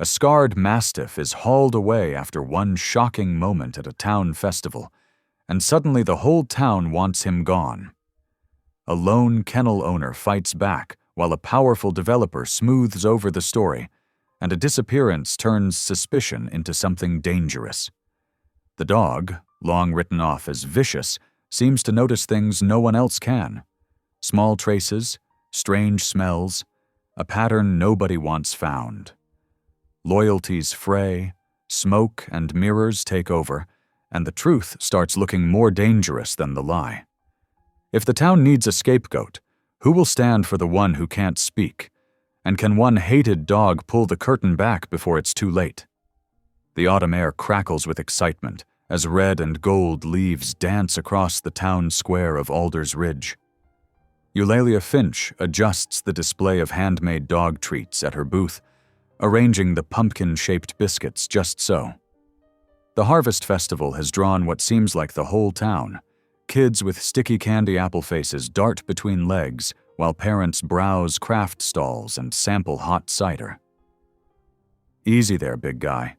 A scarred mastiff is hauled away after one shocking moment at a town festival, and suddenly the whole town wants him gone. A lone kennel owner fights back while a powerful developer smooths over the story, and a disappearance turns suspicion into something dangerous. The dog, long written off as vicious, seems to notice things no one else can. Small traces, strange smells, a pattern nobody wants found. Loyalties fray, smoke and mirrors take over, and the truth starts looking more dangerous than the lie. If the town needs a scapegoat, who will stand for the one who can't speak? And can one hated dog pull the curtain back before it's too late? The autumn air crackles with excitement as red and gold leaves dance across the town square of Alders Ridge. Eulalia Finch adjusts the display of handmade dog treats at her booth, arranging the pumpkin-shaped biscuits just so. The Harvest Festival has drawn what seems like the whole town. Kids with sticky candy apple faces dart between legs, while parents browse craft stalls and sample hot cider. "Easy there, big guy,"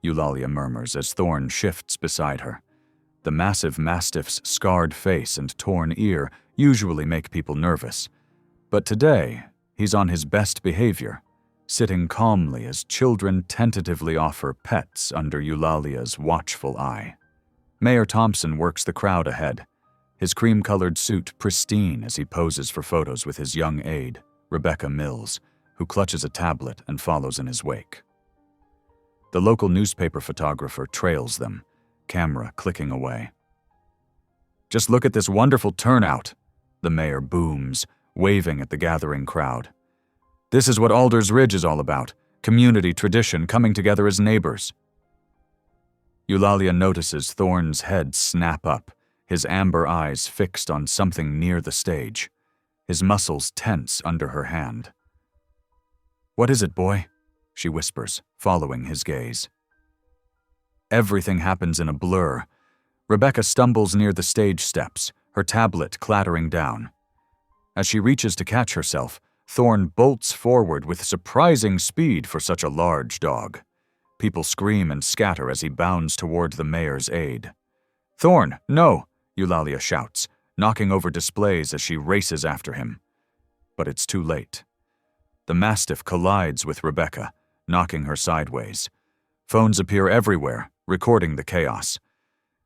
Eulalia murmurs as Thorn shifts beside her. The massive mastiff's scarred face and torn ear usually make people nervous, but today he's on his best behavior, sitting calmly as children tentatively offer pets under Eulalia's watchful eye. Mayor Thompson works the crowd ahead, his cream-colored suit pristine as he poses for photos with his young aide, Rebecca Mills, who clutches a tablet and follows in his wake. The local newspaper photographer trails them, camera clicking away. "Just look at this wonderful turnout," the mayor booms, waving at the gathering crowd. "This is what Alders Ridge is all about, community tradition coming together as neighbors." Eulalia notices Thorn's head snap up, his amber eyes fixed on something near the stage, his muscles tense under her hand. "What is it, boy?" she whispers, following his gaze. Everything happens in a blur. Rebecca stumbles near the stage steps, her tablet clattering down. As she reaches to catch herself, Thorn bolts forward with surprising speed for such a large dog. People scream and scatter as he bounds toward the mayor's aide. "Thorn, no!" Eulalia shouts, knocking over displays as she races after him. But it's too late. The mastiff collides with Rebecca, knocking her sideways. Phones appear everywhere, recording the chaos.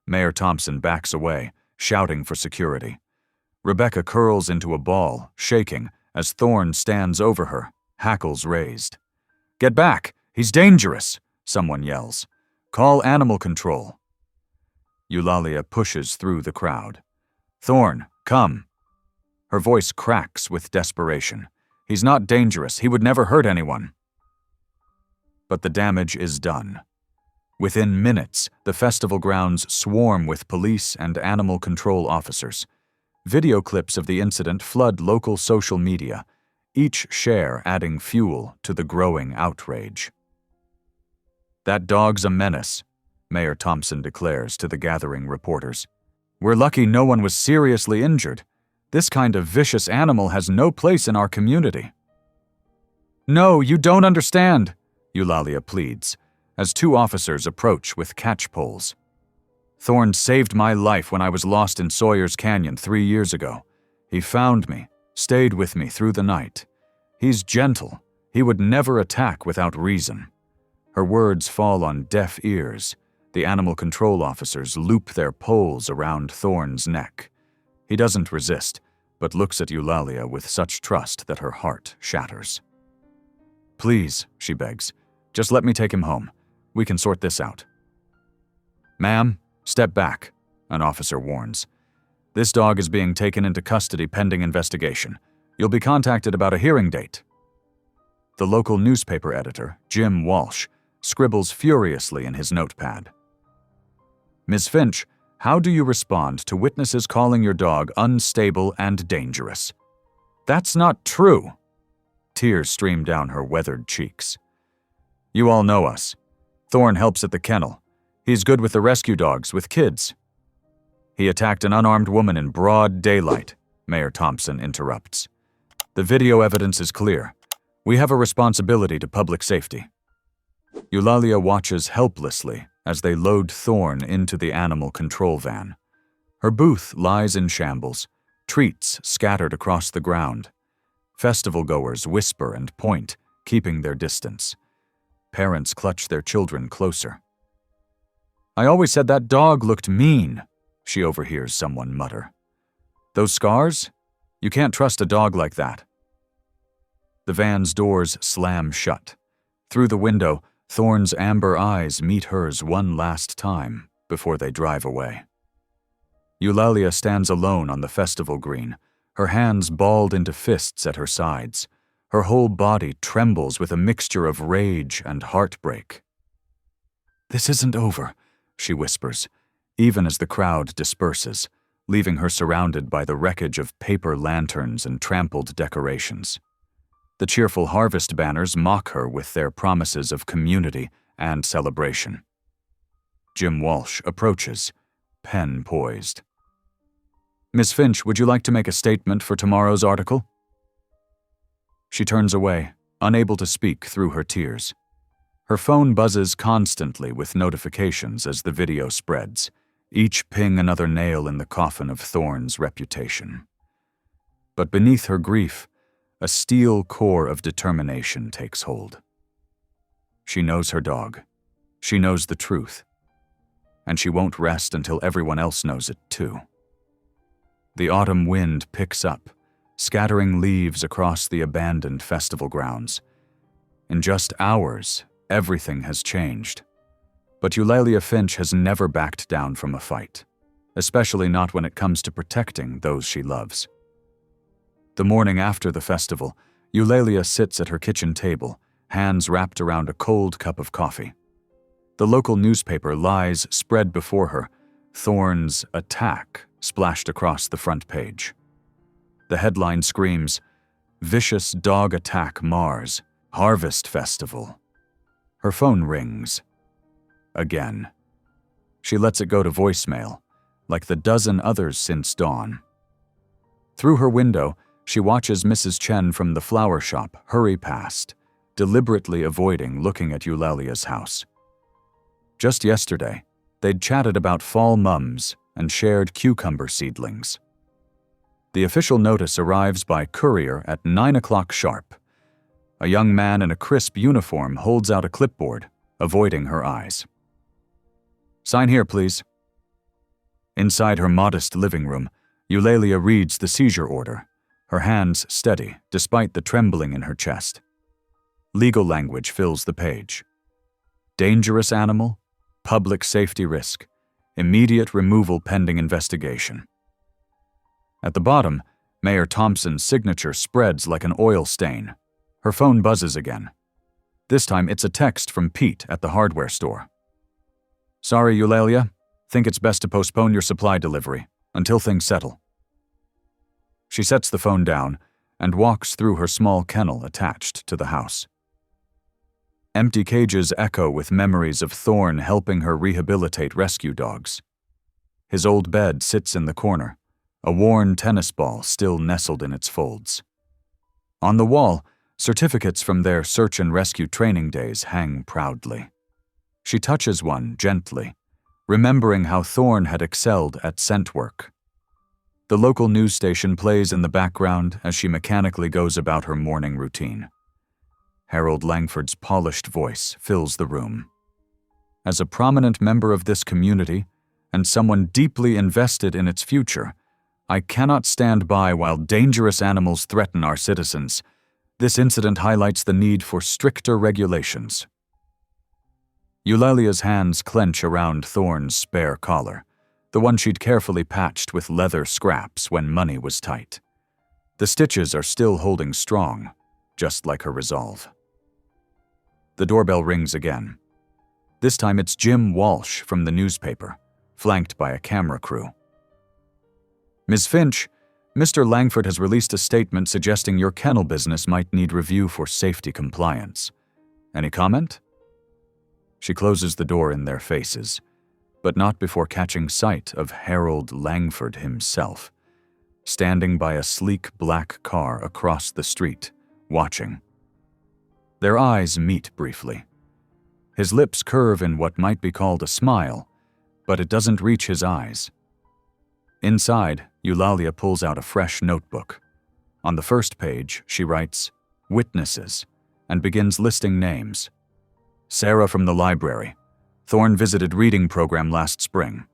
Mayor Thompson backs away, shouting for security. Rebecca curls into a ball, shaking, as Thorn stands over her, hackles raised. "Get back! He's dangerous!" someone yells. "Call animal control." Eulalia pushes through the crowd. "Thorn, come." Her voice cracks with desperation. "He's not dangerous. He would never hurt anyone." But the damage is done. Within minutes, the festival grounds swarm with police and animal control officers. Video clips of the incident flood local social media, each share adding fuel to the growing outrage. "That dog's a menace," Mayor Thompson declares to the gathering reporters. "We're lucky no one was seriously injured. This kind of vicious animal has no place in our community." "No, you don't understand," Eulalia pleads, as two officers approach with catch poles. "Thorn saved my life when I was lost in Sawyer's Canyon 3 years ago. He found me, stayed with me through the night. He's gentle. He would never attack without reason." Her words fall on deaf ears. The animal control officers loop their poles around Thorn's neck. He doesn't resist, but looks at Eulalia with such trust that her heart shatters. "Please," she begs, "just let me take him home. We can sort this out." "Ma'am, step back," an officer warns. "This dog is being taken into custody pending investigation. You'll be contacted about a hearing date." The local newspaper editor, Jim Walsh, scribbles furiously in his notepad. "Ms. Finch, how do you respond to witnesses calling your dog unstable and dangerous?" "That's not true." Tears stream down her weathered cheeks. "You all know us. Thorn helps at the kennel. He's good with the rescue dogs, with kids." "He attacked an unarmed woman in broad daylight," Mayor Thompson interrupts. "The video evidence is clear. We have a responsibility to public safety." Eulalia watches helplessly as they load Thorn into the animal control van. Her booth lies in shambles, treats scattered across the ground. Festival-goers whisper and point, keeping their distance. Parents clutch their children closer. "I always said that dog looked mean," she overhears someone mutter. "Those scars? You can't trust a dog like that." The van's doors slam shut. Through the window, Thorn's amber eyes meet hers one last time before they drive away. Eulalia stands alone on the festival green, her hands balled into fists at her sides. Her whole body trembles with a mixture of rage and heartbreak. "This isn't over," she whispers, even as the crowd disperses, leaving her surrounded by the wreckage of paper lanterns and trampled decorations. The cheerful harvest banners mock her with their promises of community and celebration. Jim Walsh approaches, pen poised. "Miss Finch, would you like to make a statement for tomorrow's article?" She turns away, unable to speak through her tears. Her phone buzzes constantly with notifications as the video spreads, each ping another nail in the coffin of Thorn's reputation. But beneath her grief, a steel core of determination takes hold. She knows her dog. She knows the truth. And she won't rest until everyone else knows it too. The autumn wind picks up, scattering leaves across the abandoned festival grounds. In just hours, everything has changed. But Eulalia Finch has never backed down from a fight, especially not when it comes to protecting those she loves. The morning after the festival, Eulalia sits at her kitchen table, hands wrapped around a cold cup of coffee. The local newspaper lies spread before her, Thorn's attack splashed across the front page. The headline screams, "Vicious Dog Attack Mars, Harvest Festival." Her phone rings. Again. She lets it go to voicemail, like the dozen others since dawn. Through her window, she watches Mrs. Chen from the flower shop hurry past, deliberately avoiding looking at Eulalia's house. Just yesterday, they'd chatted about fall mums and shared cucumber seedlings. The official notice arrives by courier at 9 o'clock sharp. A young man in a crisp uniform holds out a clipboard, avoiding her eyes. "Sign here, please." Inside her modest living room, Eulalia reads the seizure order, her hands steady despite the trembling in her chest. Legal language fills the page. Dangerous animal, public safety risk, immediate removal pending investigation. At the bottom, Mayor Thompson's signature spreads like an oil stain. Her phone buzzes again. This time it's a text from Pete at the hardware store. "Sorry, Eulalia. Think it's best to postpone your supply delivery until things settle." She sets the phone down and walks through her small kennel attached to the house. Empty cages echo with memories of Thorn helping her rehabilitate rescue dogs. His old bed sits in the corner, a worn tennis ball still nestled in its folds. On the wall, certificates from their search and rescue training days hang proudly. She touches one gently, remembering how Thorn had excelled at scent work. The local news station plays in the background as she mechanically goes about her morning routine. Harold Langford's polished voice fills the room. As a prominent member of this community, and someone deeply invested in its future, I cannot stand by while dangerous animals threaten our citizens. This incident highlights the need for stricter regulations. Eulalia's hands clench around Thorn's spare collar, the one she'd carefully patched with leather scraps when money was tight. The stitches are still holding strong, just like her resolve. The doorbell rings again. This time it's Jim Walsh from the newspaper, flanked by a camera crew. "Ms. Finch, Mr. Langford has released a statement suggesting your kennel business might need review for safety compliance. Any comment?" She closes the door in their faces, but not before catching sight of Harold Langford himself, standing by a sleek black car across the street, watching. Their eyes meet briefly. His lips curve in what might be called a smile, but it doesn't reach his eyes. Inside, Eulalia pulls out a fresh notebook. On the first page, she writes, "Witnesses," and begins listing names. Sarah from the library. Thorne visited reading program last spring.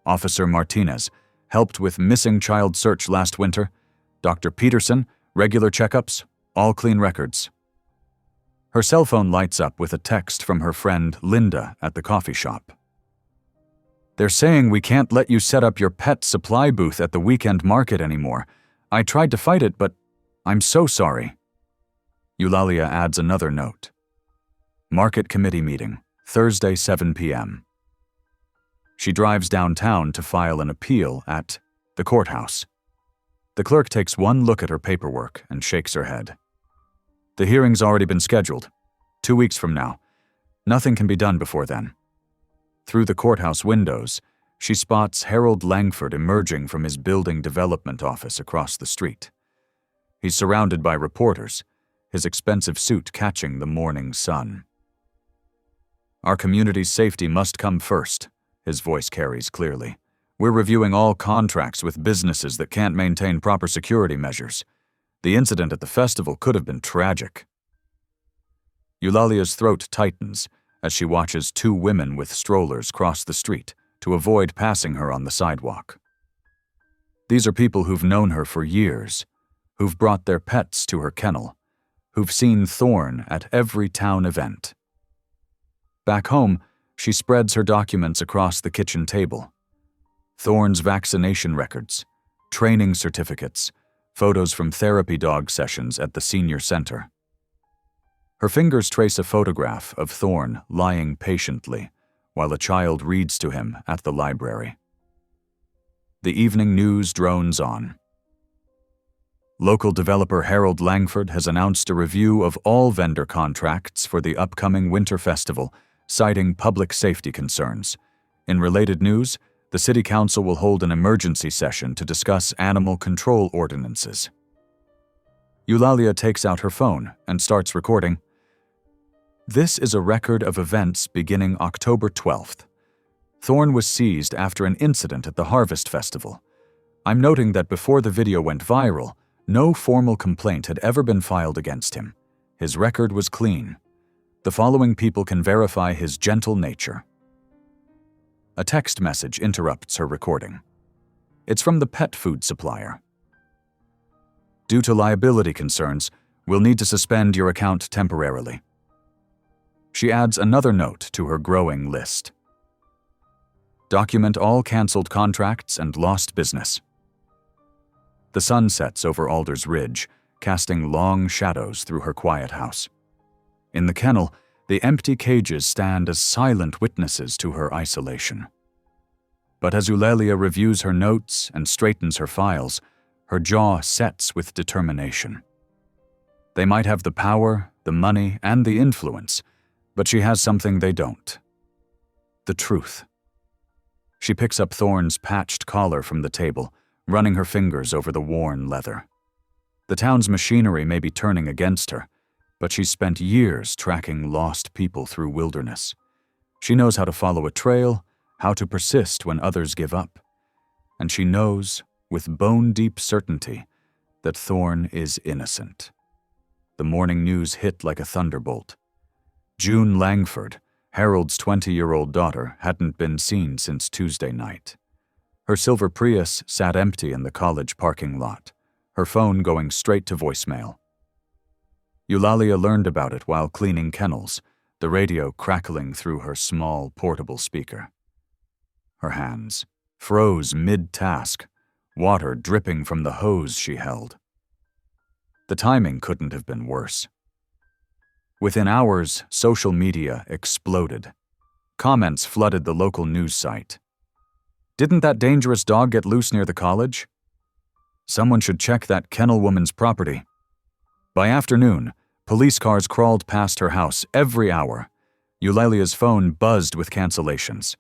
Officer Martinez helped with missing child search last winter. Dr. Peterson, regular checkups, all clean records. Her cell phone lights up with a text from her friend Linda at the coffee shop. "They're saying we can't let you set up your pet supply booth at the weekend market anymore. I tried to fight it, but I'm so sorry." Eulalia adds another note. Market committee meeting, Thursday 7 p.m. She drives downtown to file an appeal at the courthouse. The clerk takes one look at her paperwork and shakes her head. "The hearing's already been scheduled. 2 weeks from now. Nothing can be done before then." Through the courthouse windows, she spots Harold Langford emerging from his building development office across the street. He's surrounded by reporters, his expensive suit catching the morning sun. "Our community's safety must come first," his voice carries clearly. "We're reviewing all contracts with businesses that can't maintain proper security measures. The incident at the festival could have been tragic." Eulalia's throat tightens as she watches 2 women with strollers cross the street to avoid passing her on the sidewalk. These are people who've known her for years, who've brought their pets to her kennel, who've seen Thorne at every town event. Back home, she spreads her documents across the kitchen table. Thorne's vaccination records, training certificates, photos from therapy dog sessions at the senior center. Her fingers trace a photograph of Thorne lying patiently while a child reads to him at the library. The evening news drones on. Local developer Harold Langford has announced a review of all vendor contracts for the upcoming Winter Festival, citing public safety concerns. In related news, the City Council will hold an emergency session to discuss animal control ordinances. Eulalia takes out her phone and starts recording. This is a record of events beginning October 12th. Thorne was seized after an incident at the Harvest Festival. I'm noting that before the video went viral, no formal complaint had ever been filed against him. His record was clean. The following people can verify his gentle nature. A text message interrupts her recording. It's from the pet food supplier. "Due to liability concerns, we'll need to suspend your account temporarily." She adds another note to her growing list. "Document all canceled contracts and lost business." The sun sets over Alders Ridge, casting long shadows through her quiet house. In the kennel, the empty cages stand as silent witnesses to her isolation. But as Eulalia reviews her notes and straightens her files, her jaw sets with determination. They might have the power, the money, and the influence, but she has something they don't. The truth. She picks up Thorne's patched collar from the table, running her fingers over the worn leather. The town's machinery may be turning against her, but she's spent years tracking lost people through wilderness. She knows how to follow a trail, how to persist when others give up. And she knows, with bone-deep certainty, that Thorne is innocent. The morning news hit like a thunderbolt. June Langford, Harold's 20-year-old daughter, hadn't been seen since Tuesday night. Her silver Prius sat empty in the college parking lot, her phone going straight to voicemail. Eulalia learned about it while cleaning kennels, the radio crackling through her small, portable speaker. Her hands froze mid-task, water dripping from the hose she held. The timing couldn't have been worse. Within hours, social media exploded. Comments flooded the local news site. "Didn't that dangerous dog get loose near the college? Someone should check that kennel woman's property." By afternoon, police cars crawled past her house every hour. Eulalia's phone buzzed with cancellations.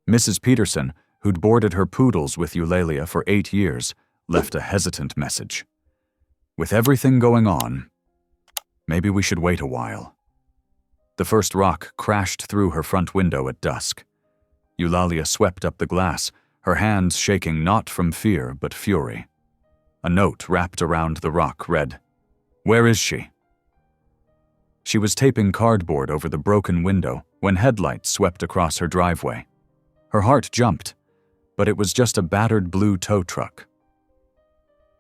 Mrs. Peterson, who'd boarded her poodles with Eulalia for 8 years, left a hesitant message. "With everything going on, maybe we should wait a while." The first rock crashed through her front window at dusk. Eulalia swept up the glass, her hands shaking not from fear but fury. A note wrapped around the rock read, "Where is she?" She was taping cardboard over the broken window when headlights swept across her driveway. Her heart jumped, but it was just a battered blue tow truck.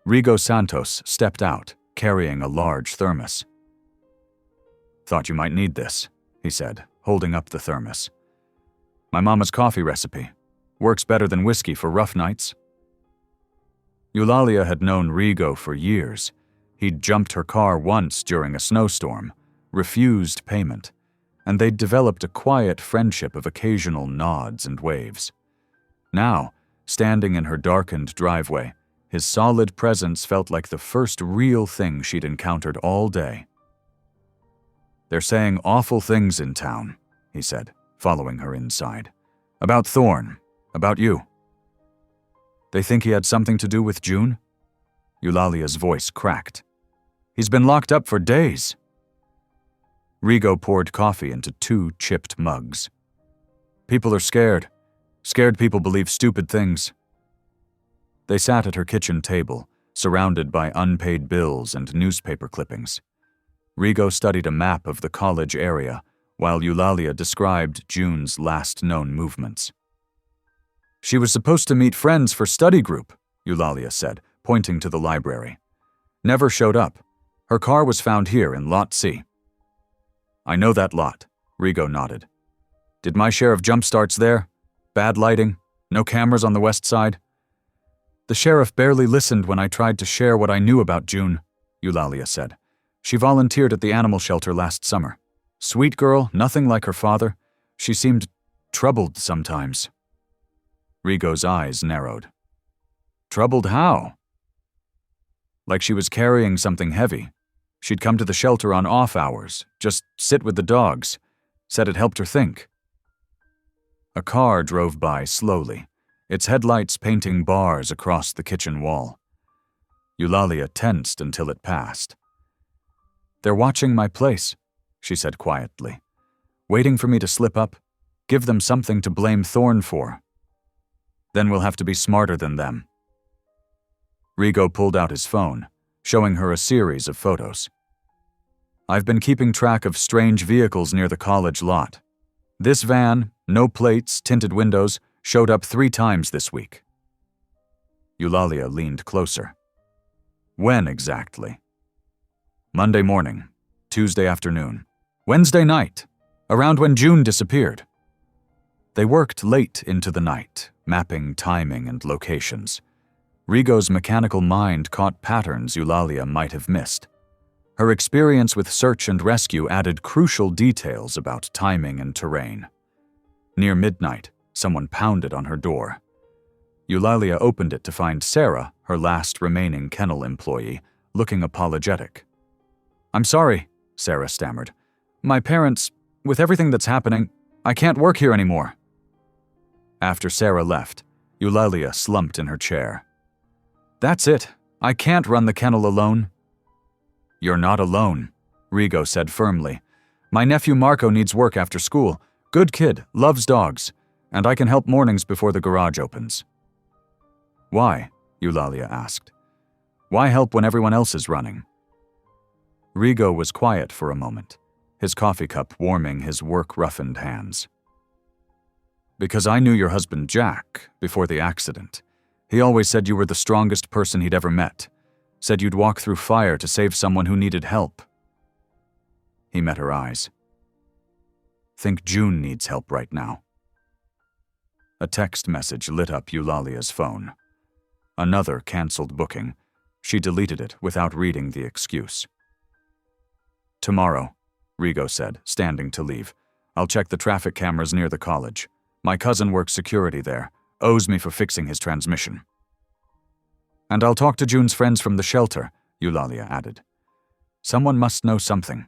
Rigo Santos stepped out, carrying a large thermos. "Thought you might need this," he said, holding up the thermos. "My mama's coffee recipe. Works better than whiskey for rough nights." Eulalia had known Rigo for years. He'd jumped her car once during a snowstorm, refused payment, and they'd developed a quiet friendship of occasional nods and waves. Now, standing in her darkened driveway, his solid presence felt like the first real thing she'd encountered all day. "They're saying awful things in town," he said, following her inside. "About Thorn, about you." "They think he had something to do with June?" Eulalia's voice cracked. "He's been locked up for days." Rigo poured coffee into 2 chipped mugs. "People are scared. Scared people believe stupid things." They sat at her kitchen table, surrounded by unpaid bills and newspaper clippings. Rigo studied a map of the college area, while Eulalia described June's last known movements. "She was supposed to meet friends for study group," Eulalia said, pointing to the library. "Never showed up. Her car was found here in Lot C." "I know that lot," Rigo nodded. "Did my share of jump starts there? Bad lighting? No cameras on the west side?" "The sheriff barely listened when I tried to share what I knew about June," Eulalia said. "She volunteered at the animal shelter last summer. Sweet girl, nothing like her father. She seemed troubled sometimes." Rigo's eyes narrowed. "Troubled how?" "Like she was carrying something heavy. She'd come to the shelter on off hours, just sit with the dogs. Said it helped her think." A car drove by slowly, its headlights painting bars across the kitchen wall. Eulalia tensed until it passed. "They're watching my place," she said quietly. "Waiting for me to slip up, give them something to blame Thorn for. Then we'll have to be smarter than them." Rigo pulled out his phone, showing her a series of photos. "I've been keeping track of strange vehicles near the college lot. This van, no plates, tinted windows, showed up 3 times this week." Eulalia leaned closer. "When exactly?" "Monday morning, Tuesday afternoon, Wednesday night, around when June disappeared." They worked late into the night, mapping timing and locations. Rigo's mechanical mind caught patterns Eulalia might have missed. Her experience with search and rescue added crucial details about timing and terrain. Near midnight, someone pounded on her door. Eulalia opened it to find Sarah, her last remaining kennel employee, looking apologetic. "I'm sorry," Sarah stammered. "My parents, with everything that's happening, I can't work here anymore." After Sarah left, Eulalia slumped in her chair. "That's it. I can't run the kennel alone." "You're not alone," Rigo said firmly. "My nephew Marco needs work after school. Good kid, loves dogs, and I can help mornings before the garage opens." "Why?" Eulalia asked. "Why help when everyone else is running?" Rigo was quiet for a moment, his coffee cup warming his work-roughened hands. "Because I knew your husband Jack before the accident. He always said you were the strongest person he'd ever met. Said you'd walk through fire to save someone who needed help." He met her eyes. "Think June needs help right now." A text message lit up Eulalia's phone. Another canceled booking. She deleted it without reading the excuse. "Tomorrow," Rigo said, standing to leave. "I'll check the traffic cameras near the college. My cousin works security there, owes me for fixing his transmission." "And I'll talk to June's friends from the shelter," Eulalia added. "Someone must know something."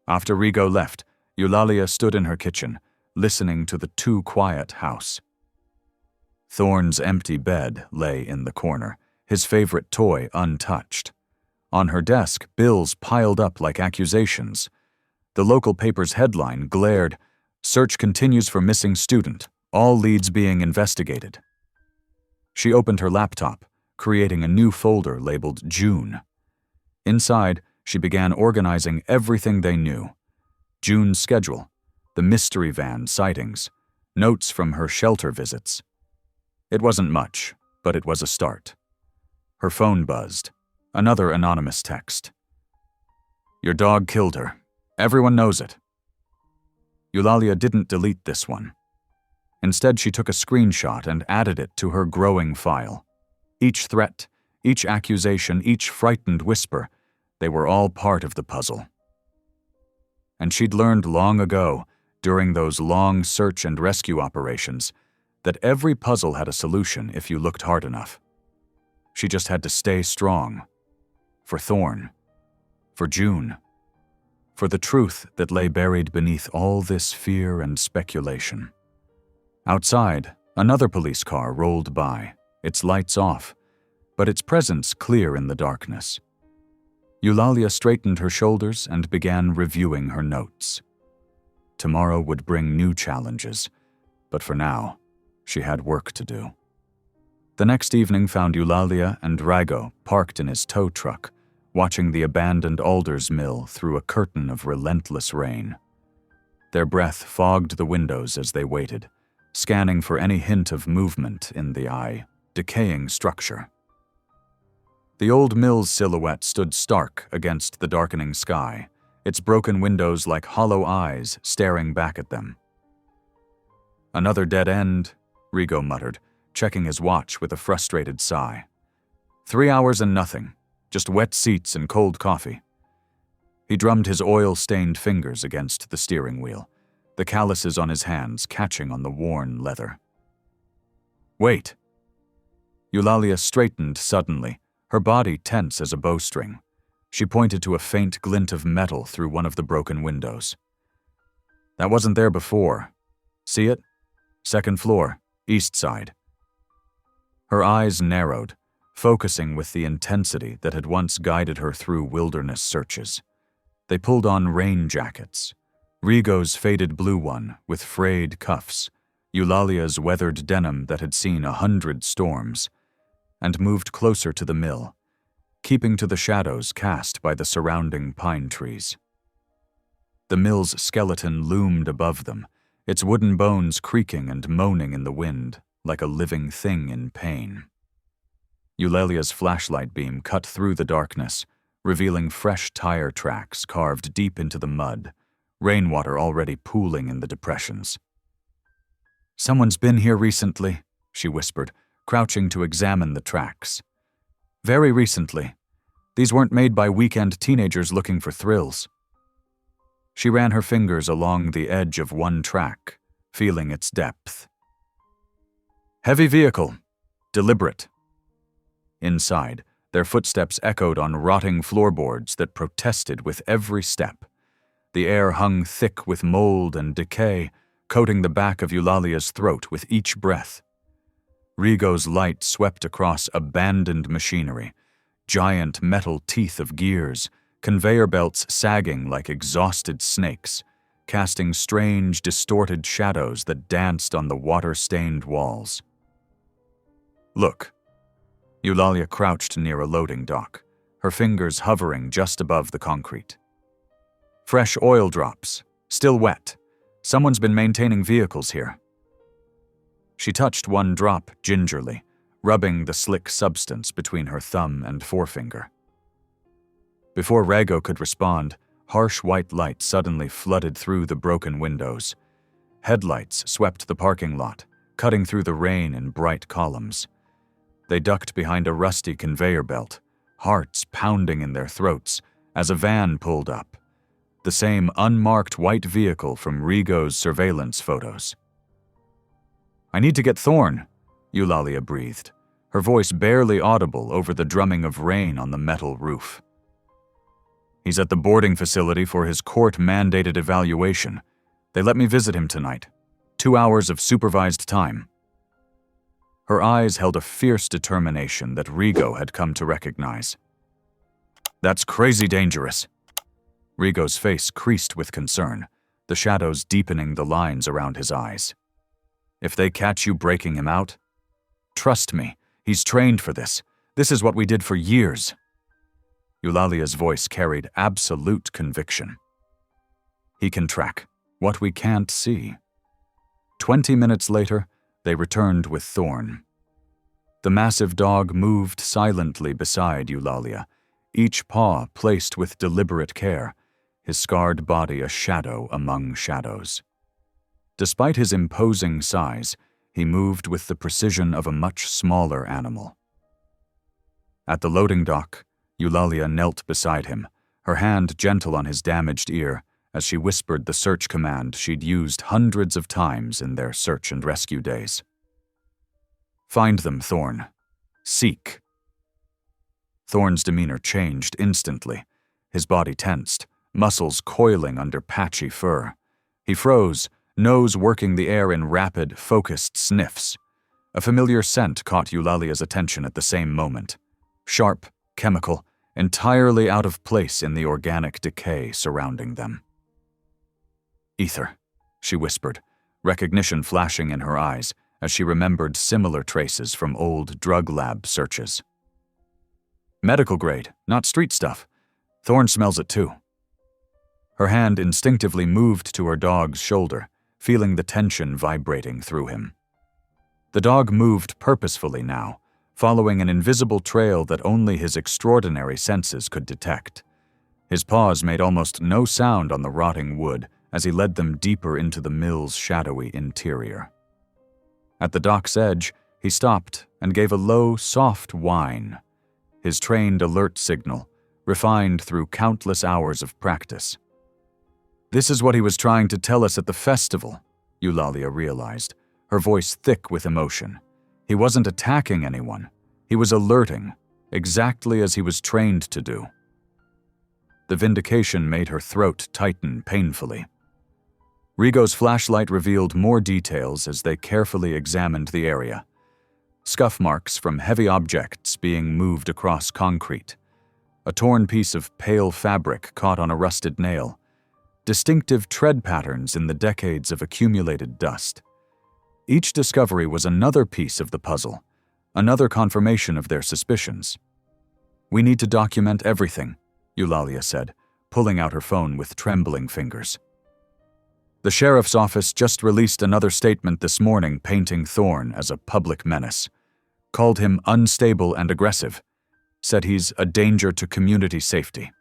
After Rigo left, Eulalia stood in her kitchen, listening to the too quiet house. Thorn's empty bed lay in the corner, his favorite toy untouched. On her desk, bills piled up like accusations. The local paper's headline glared, "Search continues for missing student, all leads being investigated." She opened her laptop, creating a new folder labeled June. Inside, she began organizing everything they knew: June's schedule, the mystery van sightings, notes from her shelter visits. It wasn't much, but it was a start. Her phone buzzed. Another anonymous text. "Your dog killed her. Everyone knows it." Eulalia didn't delete this one. Instead, she took a screenshot and added it to her growing file. Each threat, each accusation, each frightened whisper, they were all part of the puzzle. And she'd learned long ago, during those long search and rescue operations, that every puzzle had a solution if you looked hard enough. She just had to stay strong. For Thorn. For June. For the truth that lay buried beneath all this fear and speculation. Outside, another police car rolled by, its lights off, but its presence clear in the darkness. Eulalia straightened her shoulders and began reviewing her notes. Tomorrow would bring new challenges, but for now, she had work to do. The next evening found Eulalia and Rago parked in his tow truck, watching the abandoned Alders mill through a curtain of relentless rain. Their breath fogged the windows as they waited, scanning for any hint of movement in the decaying structure. The old mill's silhouette stood stark against the darkening sky, its broken windows like hollow eyes staring back at them. "Another dead end," Rigo muttered, checking his watch with a frustrated sigh. 3 hours and nothing, just wet seats and cold coffee. He drummed his oil-stained fingers against the steering wheel, the calluses on his hands catching on the worn leather. "Wait." Eulalia straightened suddenly, her body tense as a bowstring. She pointed to a faint glint of metal through one of the broken windows. "That wasn't there before. See it? Second floor, east side." Her eyes narrowed, focusing with the intensity that had once guided her through wilderness searches. They pulled on rain jackets. Rigo's faded blue one with frayed cuffs, Eulalia's weathered denim that had seen 100 storms, and moved closer to the mill, keeping to the shadows cast by the surrounding pine trees. The mill's skeleton loomed above them, its wooden bones creaking and moaning in the wind like a living thing in pain. Eulalia's flashlight beam cut through the darkness, revealing fresh tire tracks carved deep into the mud, rainwater already pooling in the depressions. "Someone's been here recently," she whispered, crouching to examine the tracks. "Very recently. These weren't made by weekend teenagers looking for thrills." She ran her fingers along the edge of one track, feeling its depth. "Heavy vehicle. Deliberate." Inside, their footsteps echoed on rotting floorboards that protested with every step. The air hung thick with mold and decay, coating the back of Eulalia's throat with each breath. Rigo's light swept across abandoned machinery, giant metal teeth of gears, conveyor belts sagging like exhausted snakes, casting strange, distorted shadows that danced on the water-stained walls. "Look." Eulalia crouched near a loading dock, her fingers hovering just above the concrete. "Fresh oil drops, still wet. Someone's been maintaining vehicles here." She touched one drop gingerly, rubbing the slick substance between her thumb and forefinger. Before Rago could respond, harsh white light suddenly flooded through the broken windows. Headlights swept the parking lot, cutting through the rain in bright columns. They ducked behind a rusty conveyor belt, hearts pounding in their throats, as a van pulled up. The same unmarked white vehicle from Rigo's surveillance photos. "I need to get Thorn," Eulalia breathed, her voice barely audible over the drumming of rain on the metal roof. "He's at the boarding facility for his court-mandated evaluation. They let me visit him tonight. 2 hours of supervised time." Her eyes held a fierce determination that Rigo had come to recognize. "That's crazy dangerous." Rigo's face creased with concern, the shadows deepening the lines around his eyes. "If they catch you breaking him out? Trust me, he's trained for this. This is what we did for years." Eulalia's voice carried absolute conviction. "He can track what we can't see." 20 minutes later, they returned with Thorn. The massive dog moved silently beside Eulalia, each paw placed with deliberate care, his scarred body a shadow among shadows. Despite his imposing size, he moved with the precision of a much smaller animal. At the loading dock, Eulalia knelt beside him, her hand gentle on his damaged ear as she whispered the search command she'd used hundreds of times in their search and rescue days. "Find them, Thorn. Seek." Thorn's demeanor changed instantly, his body tensed, muscles coiling under patchy fur. He froze, nose working the air in rapid, focused sniffs. A familiar scent caught Eulalia's attention at the same moment. Sharp, chemical, entirely out of place in the organic decay surrounding them. "Ether," she whispered, recognition flashing in her eyes as she remembered similar traces from old drug lab searches. "Medical grade, not street stuff. Thorn smells it too." Her hand instinctively moved to her dog's shoulder, feeling the tension vibrating through him. The dog moved purposefully now, following an invisible trail that only his extraordinary senses could detect. His paws made almost no sound on the rotting wood as he led them deeper into the mill's shadowy interior. At the dock's edge, he stopped and gave a low, soft whine, his trained alert signal, refined through countless hours of practice. "This is what he was trying to tell us at the festival," Eulalia realized, her voice thick with emotion. He wasn't attacking anyone. He was alerting, exactly as he was trained to do. The vindication made her throat tighten painfully. Rigo's flashlight revealed more details as they carefully examined the area. Scuff marks from heavy objects being moved across concrete. A torn piece of pale fabric caught on a rusted nail. Distinctive tread patterns in the decades of accumulated dust. Each discovery was another piece of the puzzle, another confirmation of their suspicions. "We need to document everything," Eulalia said, pulling out her phone with trembling fingers. "The sheriff's office just released another statement this morning painting Thorn as a public menace. Called him unstable and aggressive. Said he's a danger to community safety."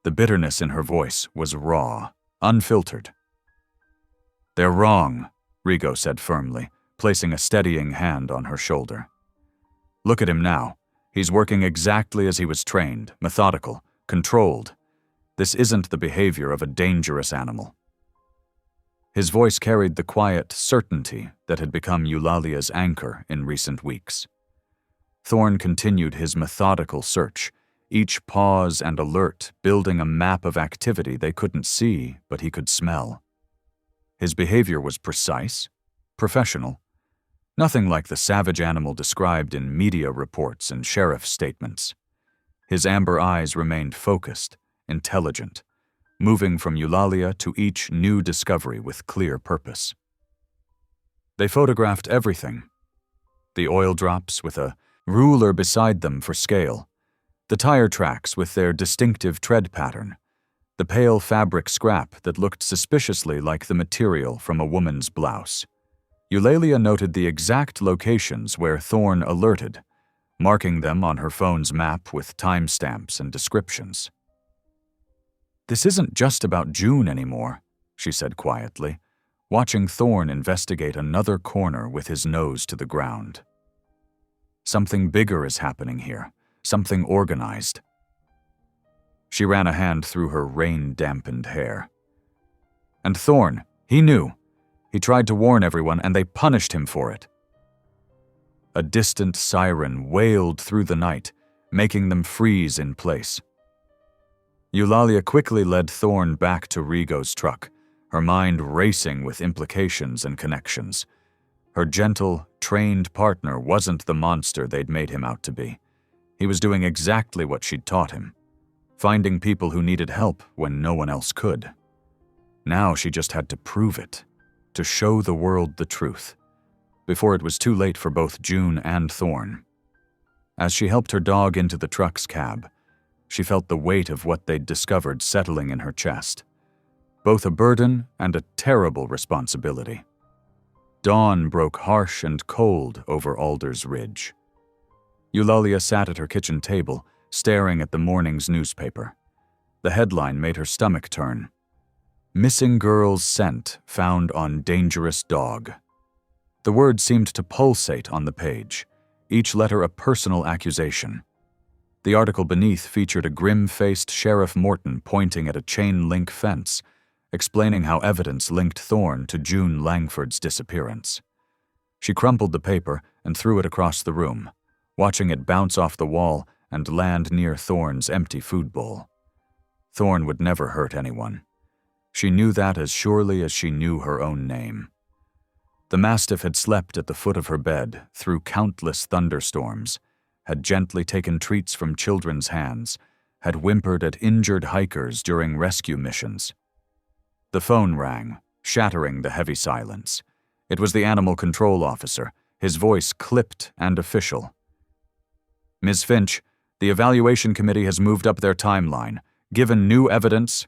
The bitterness in her voice was raw, unfiltered. "They're wrong," Rigo said firmly, placing a steadying hand on her shoulder. "Look at him now. He's working exactly as he was trained, methodical, controlled. This isn't the behavior of a dangerous animal." His voice carried the quiet certainty that had become Eulalia's anchor in recent weeks. Thorn continued his methodical search, each pause and alert building a map of activity they couldn't see but he could smell. His behavior was precise, professional, nothing like the savage animal described in media reports and sheriff's statements. His amber eyes remained focused, intelligent, moving from Eulalia to each new discovery with clear purpose. They photographed everything. The oil drops with a ruler beside them for scale, the tire tracks with their distinctive tread pattern, the pale fabric scrap that looked suspiciously like the material from a woman's blouse. Eulalia noted the exact locations where Thorn alerted, marking them on her phone's map with timestamps and descriptions. "This isn't just about June anymore," she said quietly, watching Thorn investigate another corner with his nose to the ground. "Something bigger is happening here, something organized." She ran a hand through her rain-dampened hair. "And Thorn, he knew. He tried to warn everyone, and they punished him for it." A distant siren wailed through the night, making them freeze in place. Eulalia quickly led Thorn back to Rigo's truck, her mind racing with implications and connections. Her gentle, trained partner wasn't the monster they'd made him out to be. He was doing exactly what she'd taught him. finding people who needed help when no one else could. Now she just had to prove it, to show the world the truth, before it was too late for both June and Thorne. As she helped her dog into the truck's cab, she felt the weight of what they'd discovered settling in her chest, both a burden and a terrible responsibility. Dawn broke harsh and cold over Alder's Ridge. Eulalia sat at her kitchen table, staring at the morning's newspaper. The headline made her stomach turn. Missing girl's scent found on dangerous dog. The words seemed to pulsate on the page, each letter a personal accusation. The article beneath featured a grim-faced Sheriff Morton pointing at a chain-link fence, explaining how evidence linked Thorne to June Langford's disappearance. She crumpled the paper and threw it across the room, watching it bounce off the wall and land near Thorne's empty food bowl. Thorne would never hurt anyone. She knew that as surely as she knew her own name. The Mastiff had slept at the foot of her bed through countless thunderstorms, had gently taken treats from children's hands, had whimpered at injured hikers during rescue missions. The phone rang, shattering the heavy silence. It was the animal control officer, his voice clipped and official. "Ms. Finch, the evaluation committee has moved up their timeline, given new evidence."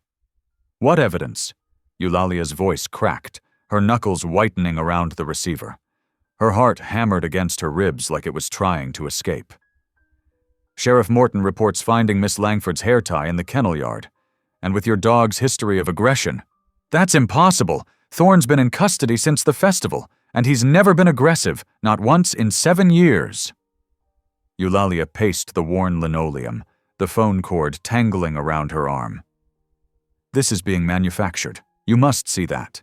"What evidence?" Eulalia's voice cracked, her knuckles whitening around the receiver. Her heart hammered against her ribs like it was trying to escape. "Sheriff Morton reports finding Miss Langford's hair tie in the kennel yard. And with your dog's history of aggression." "That's impossible. Thorne's been in custody since the festival, and he's never been aggressive, not once in 7 years. Eulalia paced the worn linoleum, the phone cord tangling around her arm. "This is being manufactured. You must see that.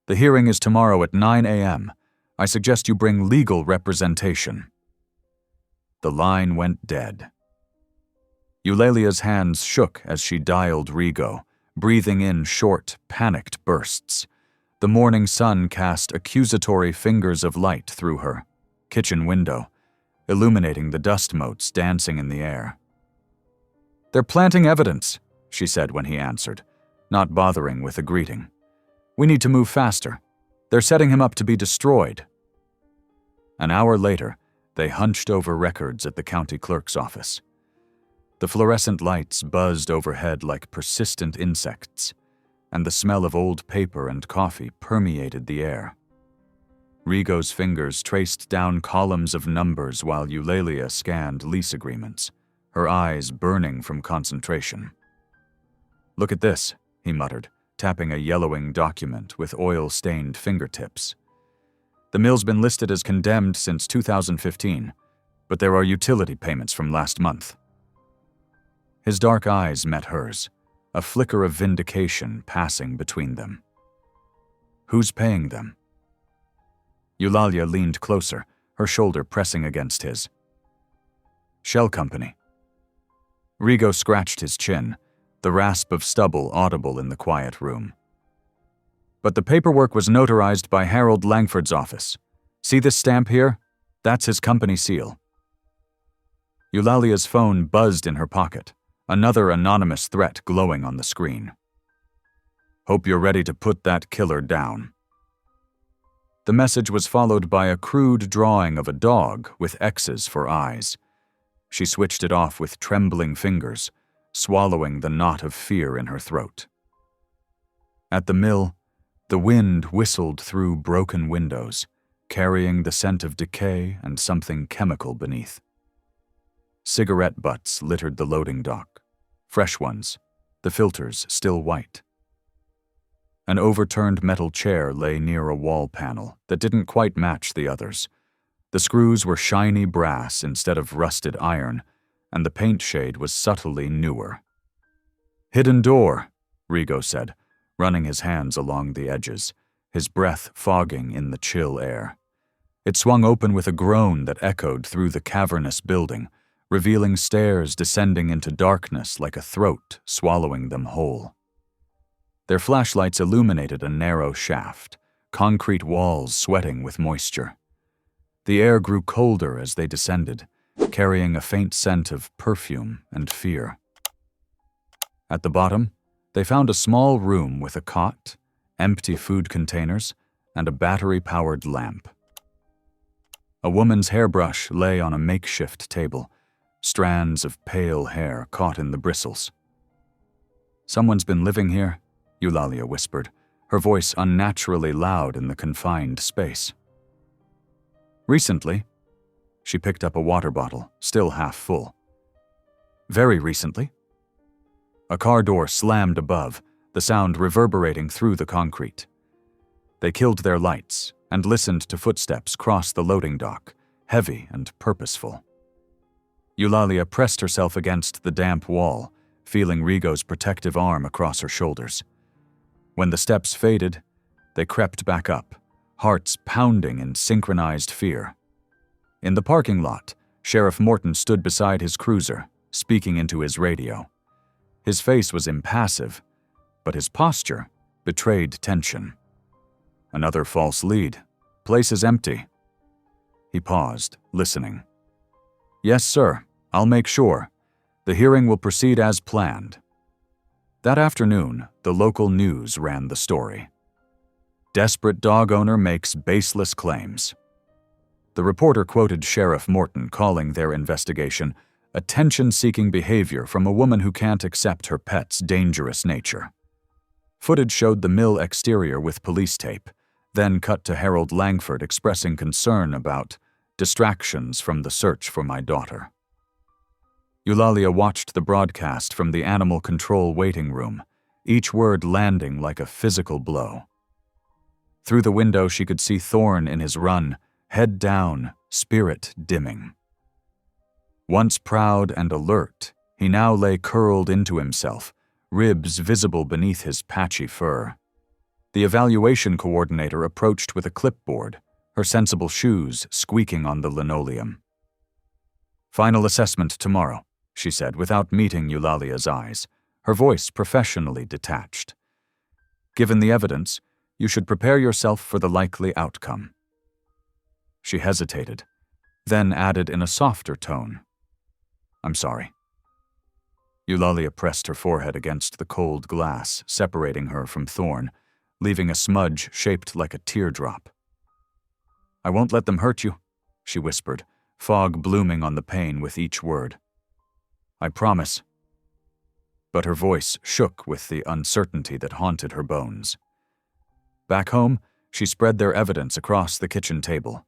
The hearing is tomorrow at 9 a.m. I suggest you bring legal representation." The line went dead. Eulalia's hands shook as she dialed Rigo, breathing in short, panicked bursts. The morning sun cast accusatory fingers of light through her kitchen window, illuminating the dust motes dancing in the air. "They're planting evidence," she said when he answered, not bothering with a greeting. "We need to move faster. They're setting him up to be destroyed." An hour later, they hunched over records at the county clerk's office. The fluorescent lights buzzed overhead like persistent insects, and the smell of old paper and coffee permeated the air. Rigo's fingers traced down columns of numbers while Eulalia scanned lease agreements, her eyes burning from concentration. "Look at this," he muttered, tapping a yellowing document with oil-stained fingertips. "The mill's been listed as condemned since 2015, but there are utility payments from last month." His dark eyes met hers, a flicker of vindication passing between them. "Who's paying them?" Eulalia leaned closer, her shoulder pressing against his. "Shell Company." Rigo scratched his chin, the rasp of stubble audible in the quiet room. "But the paperwork was notarized by Harold Langford's office. See this stamp here? That's his company seal." Eulalia's phone buzzed in her pocket, another anonymous threat glowing on the screen. "Hope you're ready to put that killer down." The message was followed by a crude drawing of a dog with X's for eyes. She switched it off with trembling fingers, swallowing the knot of fear in her throat. At the mill, the wind whistled through broken windows, carrying the scent of decay and something chemical beneath. Cigarette butts littered the loading dock, fresh ones, the filters still white. An overturned metal chair lay near a wall panel that didn't quite match the others. The screws were shiny brass instead of rusted iron, and the paint shade was subtly newer. "Hidden door," Rigo said, running his hands along the edges, his breath fogging in the chill air. It swung open with a groan that echoed through the cavernous building, revealing stairs descending into darkness like a throat swallowing them whole. Their flashlights illuminated a narrow shaft, concrete walls sweating with moisture. The air grew colder as they descended, carrying a faint scent of perfume and fear. At the bottom, they found a small room with a cot, empty food containers, and a battery-powered lamp. A woman's hairbrush lay on a makeshift table, strands of pale hair caught in the bristles. "Someone's been living here," Eulalia whispered, her voice unnaturally loud in the confined space. "Recently." She picked up a water bottle, still half full. "Very recently." A car door slammed above, the sound reverberating through the concrete. They killed their lights and listened to footsteps cross the loading dock, heavy and purposeful. Eulalia pressed herself against the damp wall, feeling Rigo's protective arm across her shoulders. When the steps faded, they crept back up, hearts pounding in synchronized fear. In the parking lot, Sheriff Morton stood beside his cruiser, speaking into his radio. His face was impassive, but his posture betrayed tension. "Another false lead. Place is empty." He paused, listening. "Yes, sir. I'll make sure. The hearing will proceed as planned." That afternoon, the local news ran the story. "Desperate dog owner makes baseless claims." The reporter quoted Sheriff Morton calling their investigation attention-seeking behavior from a woman who can't accept her pet's dangerous nature. Footage showed the mill exterior with police tape, then cut to Harold Langford expressing concern about distractions from the search for my daughter. Eulalia watched the broadcast from the animal control waiting room, each word landing like a physical blow. Through the window she could see Thorne in his run, head down, spirit dimming. Once proud and alert, he now lay curled into himself, ribs visible beneath his patchy fur. The evaluation coordinator approached with a clipboard, her sensible shoes squeaking on the linoleum. "Final assessment tomorrow," she said without meeting Eulalia's eyes, her voice professionally detached. "Given the evidence, you should prepare yourself for the likely outcome." She hesitated, then added in a softer tone, "I'm sorry." Eulalia pressed her forehead against the cold glass, separating her from Thorne, leaving a smudge shaped like a teardrop. "I won't let them hurt you," she whispered, fog blooming on the pain with each word. "I promise." But her voice shook with the uncertainty that haunted her bones. Back home, she spread their evidence across the kitchen table.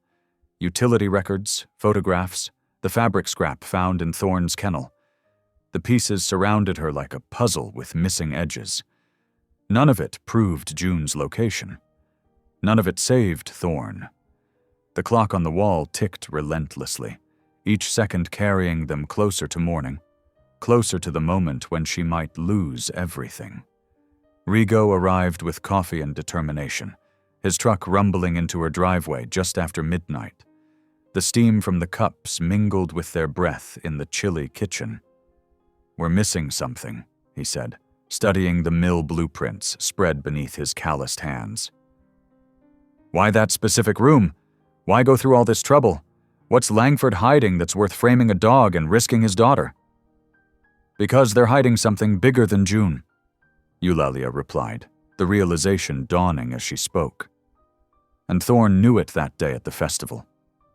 Utility records, photographs, the fabric scrap found in Thorne's kennel. The pieces surrounded her like a puzzle with missing edges. None of it proved June's location. None of it saved Thorne. The clock on the wall ticked relentlessly, each second carrying them closer to morning, closer to the moment when she might lose everything. Rigo arrived with coffee and determination, his truck rumbling into her driveway just after midnight. The steam from the cups mingled with their breath in the chilly kitchen. "We're missing something," he said, studying the mill blueprints spread beneath his calloused hands. "Why that specific room? Why go through all this trouble? What's Langford hiding that's worth framing a dog and risking his daughter?" "Because they're hiding something bigger than June," Eulalia replied, the realization dawning as she spoke. And Thorne knew it that day at the festival.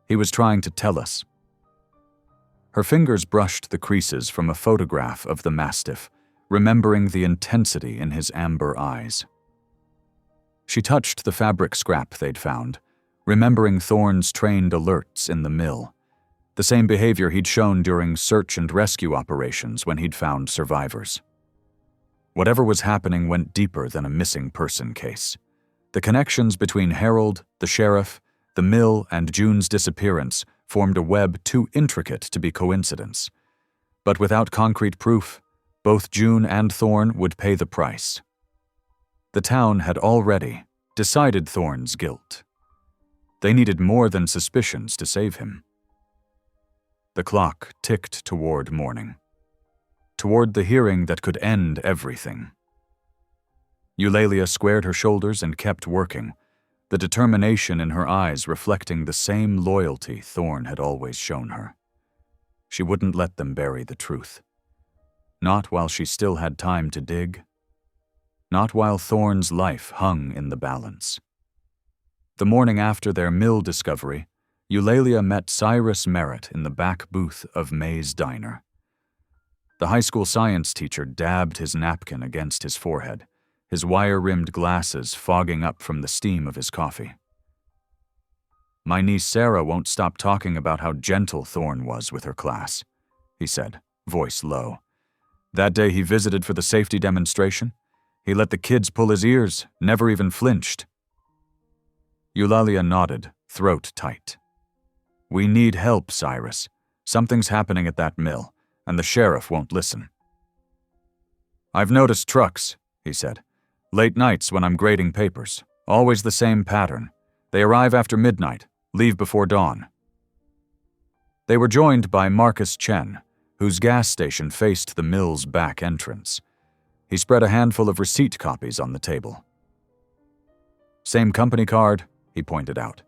He was trying to tell us. Her fingers brushed the creases from a photograph of the mastiff, remembering the intensity in his amber eyes. She touched the fabric scrap they'd found, remembering Thorne's trained alerts in the mill, the same behavior he'd shown during search and rescue operations when he'd found survivors. Whatever was happening went deeper than a missing person case. The connections between Harold, the sheriff, the mill, and June's disappearance formed a web too intricate to be coincidence. But without concrete proof, both June and Thorne would pay the price. The town had already decided Thorne's guilt. They needed more than suspicions to save him. The clock ticked toward morning, toward the hearing that could end everything. Eulalia squared her shoulders and kept working, the determination in her eyes reflecting the same loyalty Thorne had always shown her. She wouldn't let them bury the truth. Not while she still had time to dig. Not while Thorne's life hung in the balance. The morning after their mill discovery, Eulalia met Cyrus Merritt in the back booth of May's Diner. The high school science teacher dabbed his napkin against his forehead, his wire-rimmed glasses fogging up from the steam of his coffee. "My niece Sarah won't stop talking about how gentle Thorne was with her class," he said, voice low. "That day he visited for the safety demonstration, he let the kids pull his ears, never even flinched." Eulalia nodded, throat tight. "We need help, Cyrus. Something's happening at that mill, and the sheriff won't listen." "I've noticed trucks," he said. "Late nights when I'm grading papers. Always the same pattern. They arrive after midnight, leave before dawn." They were joined by Marcus Chen, whose gas station faced the mill's back entrance. He spread a handful of receipt copies on the table. "Same company card," he pointed out.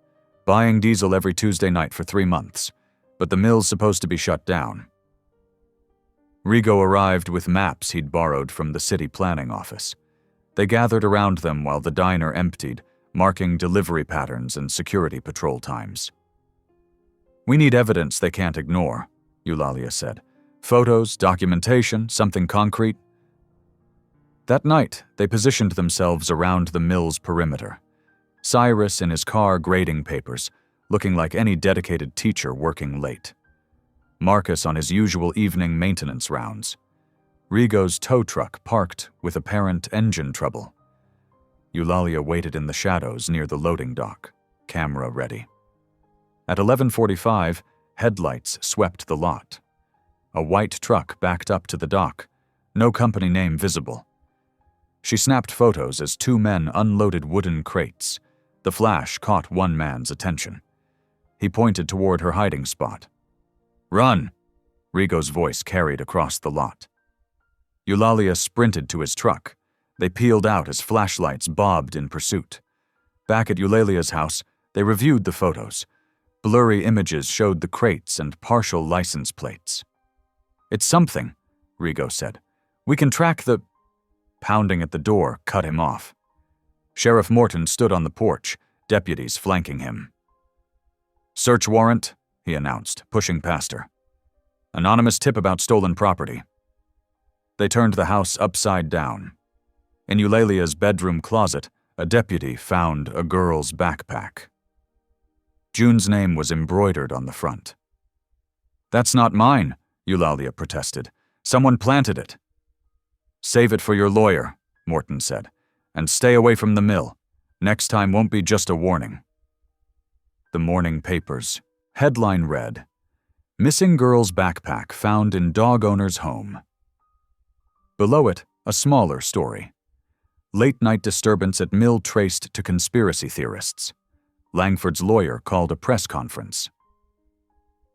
"Buying diesel every Tuesday night for 3 months, but the mill's supposed to be shut down." Rigo arrived with maps he'd borrowed from the city planning office. They gathered around them while the diner emptied, marking delivery patterns and security patrol times. "We need evidence they can't ignore," Eulalia said. "Photos, documentation, something concrete." That night, they positioned themselves around the mill's perimeter. Cyrus in his car grading papers, looking like any dedicated teacher working late. Marcus on his usual evening maintenance rounds. Rigo's tow truck parked with apparent engine trouble. Eulalia waited in the shadows near the loading dock, camera ready. At 11:45, headlights swept the lot. A white truck backed up to the dock, no company name visible. She snapped photos as 2 men unloaded wooden crates. The flash caught one man's attention. He pointed toward her hiding spot. "Run!" Rigo's voice carried across the lot. Eulalia sprinted to his truck. They peeled out as flashlights bobbed in pursuit. Back at Eulalia's house, they reviewed the photos. Blurry images showed the crates and partial license plates. "It's something," Rigo said. "We can track the—" Pounding at the door cut him off. Sheriff Morton stood on the porch, deputies flanking him. "Search warrant," he announced, pushing past her. "Anonymous tip about stolen property." They turned the house upside down. In Eulalia's bedroom closet, a deputy found a girl's backpack. June's name was embroidered on the front. "That's not mine," Eulalia protested. "Someone planted it." "Save it for your lawyer," Morton said, "and stay away from the mill. Next time won't be just a warning." The morning papers. Headline read, "Missing girl's backpack found in dog owner's home." Below it, a smaller story. Late-night disturbance at mill traced to conspiracy theorists. Langford's lawyer called a press conference.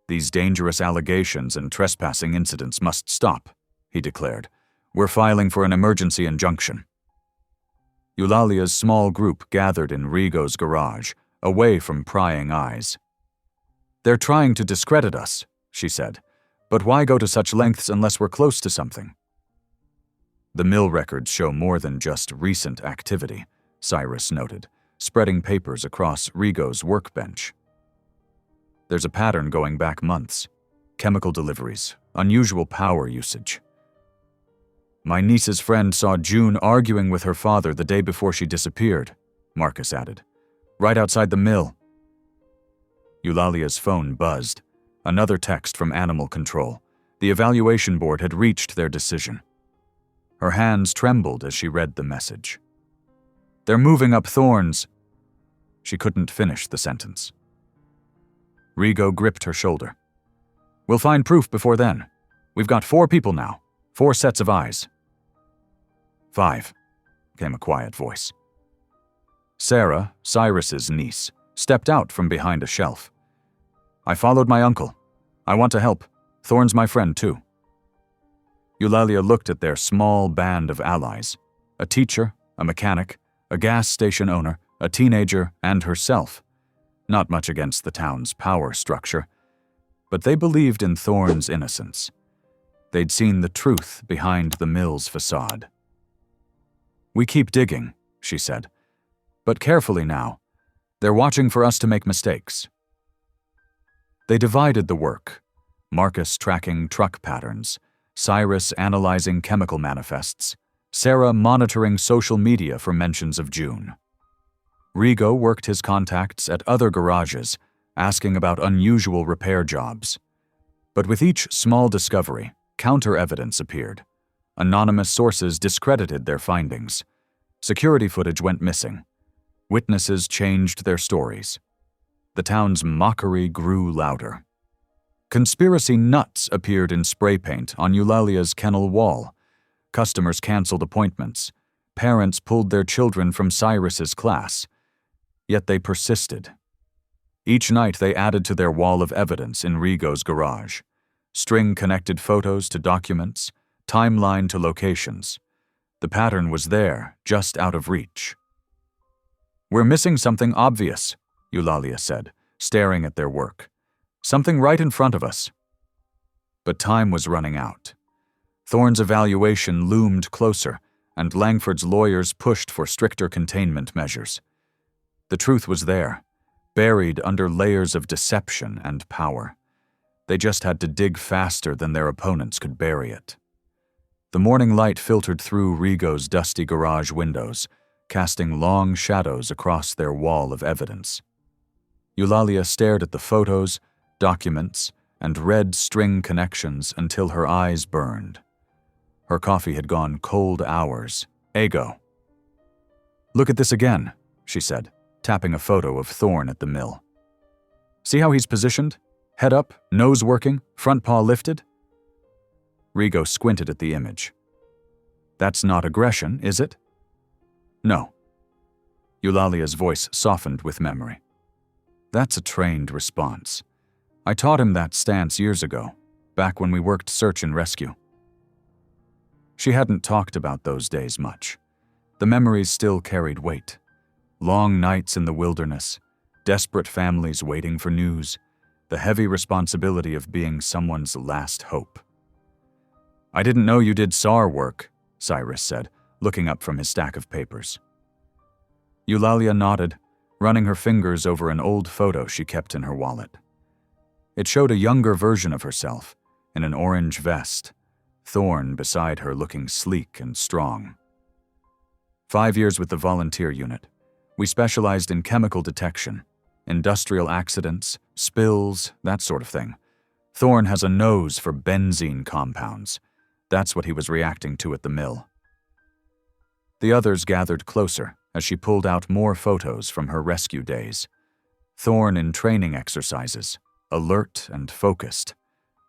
"These dangerous allegations and trespassing incidents must stop," he declared. "We're filing for an emergency injunction." Eulalia's small group gathered in Rigo's garage, away from prying eyes. "They're trying to discredit us," she said. "But why go to such lengths unless we're close to something?" "The mill records show more than just recent activity," Cyrus noted, spreading papers across Rigo's workbench. "There's a pattern going back months. Chemical deliveries, unusual power usage. My niece's friend saw June arguing with her father the day before she disappeared," Marcus added. "Right outside the mill." Eulalia's phone buzzed. Another text from Animal Control. The evaluation board had reached their decision. Her hands trembled as she read the message. "They're moving up Thorne's." She couldn't finish the sentence. Rigo gripped her shoulder. "We'll find proof before then. We've got 4 people now, 4 sets of eyes." "5, came a quiet voice. Sarah, Cyrus's niece, stepped out from behind a shelf. "I followed my uncle. I want to help. Thorne's my friend, too." Eulalia looked at their small band of allies. A teacher, a mechanic, a gas station owner, a teenager, and herself. Not much against the town's power structure. But they believed in Thorne's innocence. They'd seen the truth behind the mill's facade. "We keep digging," she said. "But carefully now. They're watching for us to make mistakes." They divided the work, Marcus tracking truck patterns, Cyrus analyzing chemical manifests, Sarah monitoring social media for mentions of June. Rigo worked his contacts at other garages, asking about unusual repair jobs. But with each small discovery, counter-evidence appeared. Anonymous sources discredited their findings. Security footage went missing. Witnesses changed their stories. The town's mockery grew louder. Conspiracy nuts appeared in spray paint on Eulalia's kennel wall. Customers canceled appointments. Parents pulled their children from Cyrus's class. Yet they persisted. Each night they added to their wall of evidence in Rigo's garage. String-connected photos to documents, timeline to locations. The pattern was there, just out of reach. "We're missing something obvious," Eulalia said, staring at their work. "Something right in front of us." But time was running out. Thorne's evaluation loomed closer, and Langford's lawyers pushed for stricter containment measures. The truth was there, buried under layers of deception and power. They just had to dig faster than their opponents could bury it. The morning light filtered through Rigo's dusty garage windows, casting long shadows across their wall of evidence. Eulalia stared at the photos, documents, and red string connections until her eyes burned. Her coffee had gone cold hours. "Ego." "Look at this again," she said, tapping a photo of Thorne at the mill. "See how he's positioned? Head up, nose working, front paw lifted?" Rigo squinted at the image. "That's not aggression, is it?" "No." Eulalia's voice softened with memory. "That's a trained response. I taught him that stance years ago, back when we worked search and rescue." She hadn't talked about those days much. The memories still carried weight. Long nights in the wilderness, desperate families waiting for news, the heavy responsibility of being someone's last hope. "I didn't know you did SAR work," Cyrus said, looking up from his stack of papers. Eulalia nodded, running her fingers over an old photo she kept in her wallet. It showed a younger version of herself, in an orange vest, Thorne beside her looking sleek and strong. 5 years with the volunteer unit. We specialized in chemical detection, industrial accidents, spills, that sort of thing. Thorne has a nose for benzene compounds. That's what he was reacting to at the mill. The others gathered closer as she pulled out more photos from her rescue days. Thorne in training exercises, alert and focused.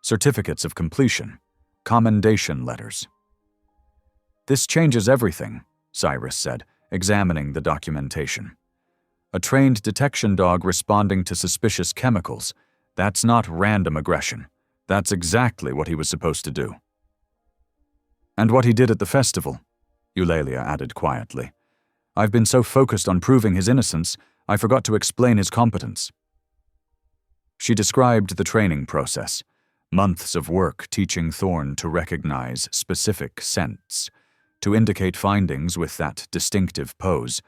Certificates of completion, commendation letters. "This changes everything," Cyrus said, examining the documentation. "A trained detection dog responding to suspicious chemicals. That's not random aggression. That's exactly what he was supposed to do." "And what he did at the festival," Eulalia added quietly. "I've been so focused on proving his innocence, I forgot to explain his competence." She described the training process, months of work teaching Thorne to recognize specific scents, to indicate findings with that distinctive pose,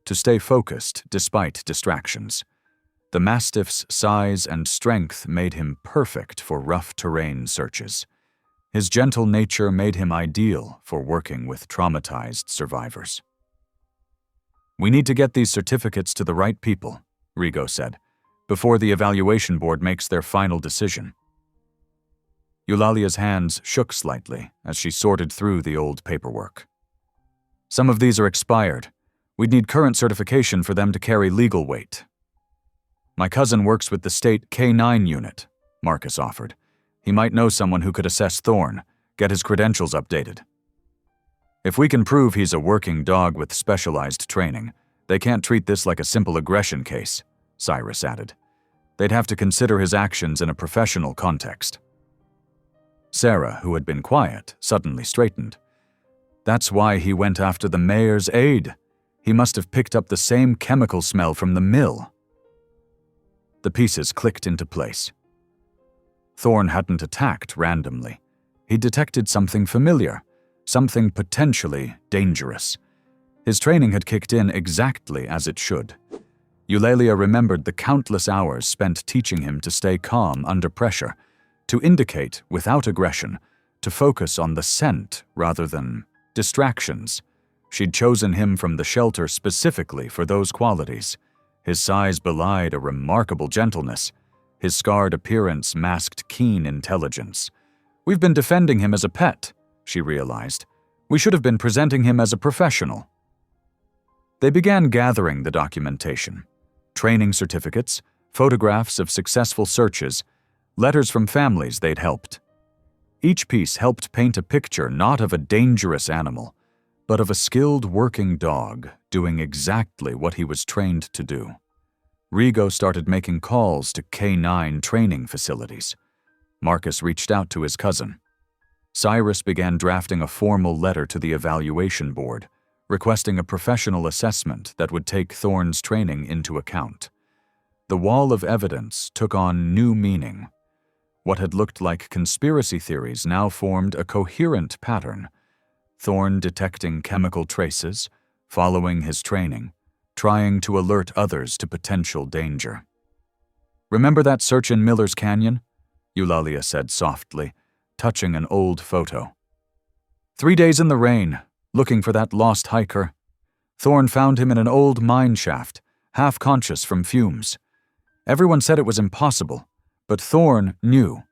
to stay focused despite distractions. The Mastiff's size and strength made him perfect for rough terrain searches. His gentle nature made him ideal for working with traumatized survivors. "We need to get these certificates to the right people," Rigo said, "before the evaluation board makes their final decision." Eulalia's hands shook slightly as she sorted through the old paperwork. "Some of these are expired. We'd need current certification for them to carry legal weight." "My cousin works with the state K9 unit," Marcus offered. "He might know someone who could assess Thorne, get his credentials updated." "If we can prove he's a working dog with specialized training, they can't treat this like a simple aggression case," Cyrus added. "They'd have to consider his actions in a professional context." Sarah, who had been quiet, suddenly straightened. "That's why he went after the mayor's aide. He must have picked up the same chemical smell from the mill." The pieces clicked into place. Thorne hadn't attacked randomly. He detected something familiar, something potentially dangerous. His training had kicked in exactly as it should. Eulalia remembered the countless hours spent teaching him to stay calm under pressure, to indicate without aggression, to focus on the scent rather than distractions. She'd chosen him from the shelter specifically for those qualities. His size belied a remarkable gentleness. His scarred appearance masked keen intelligence. We've been defending him as a pet, she realized. We should have been presenting him as a professional. They began gathering the documentation. Training certificates, photographs of successful searches, letters from families they'd helped. Each piece helped paint a picture not of a dangerous animal, but of a skilled working dog doing exactly what he was trained to do. Rigo started making calls to K9 training facilities. Marcus reached out to his cousin. Cyrus began drafting a formal letter to the evaluation board, requesting a professional assessment that would take Thorne's training into account. The wall of evidence took on new meaning. What had looked like conspiracy theories now formed a coherent pattern. Thorne detecting chemical traces, following his training, trying to alert others to potential danger. "Remember that search in Miller's Canyon?" Eulalia said softly, touching an old photo. 3 days in the rain, looking for that lost hiker. Thorne found him in an old mine shaft, half conscious from fumes. Everyone said it was impossible, but Thorne knew.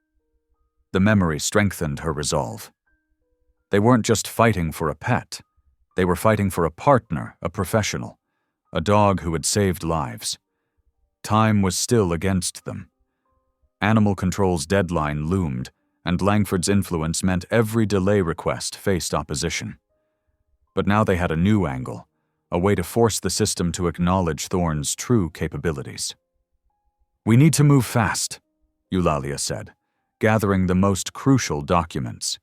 The memory strengthened her resolve. They weren't just fighting for a pet. They were fighting for a partner, a professional, a dog who had saved lives. Time was still against them. Animal Control's deadline loomed, and Langford's influence meant every delay request faced opposition. But now they had a new angle, a way to force the system to acknowledge Thorne's true capabilities. "We need to move fast," Eulalia said, gathering the most crucial documents.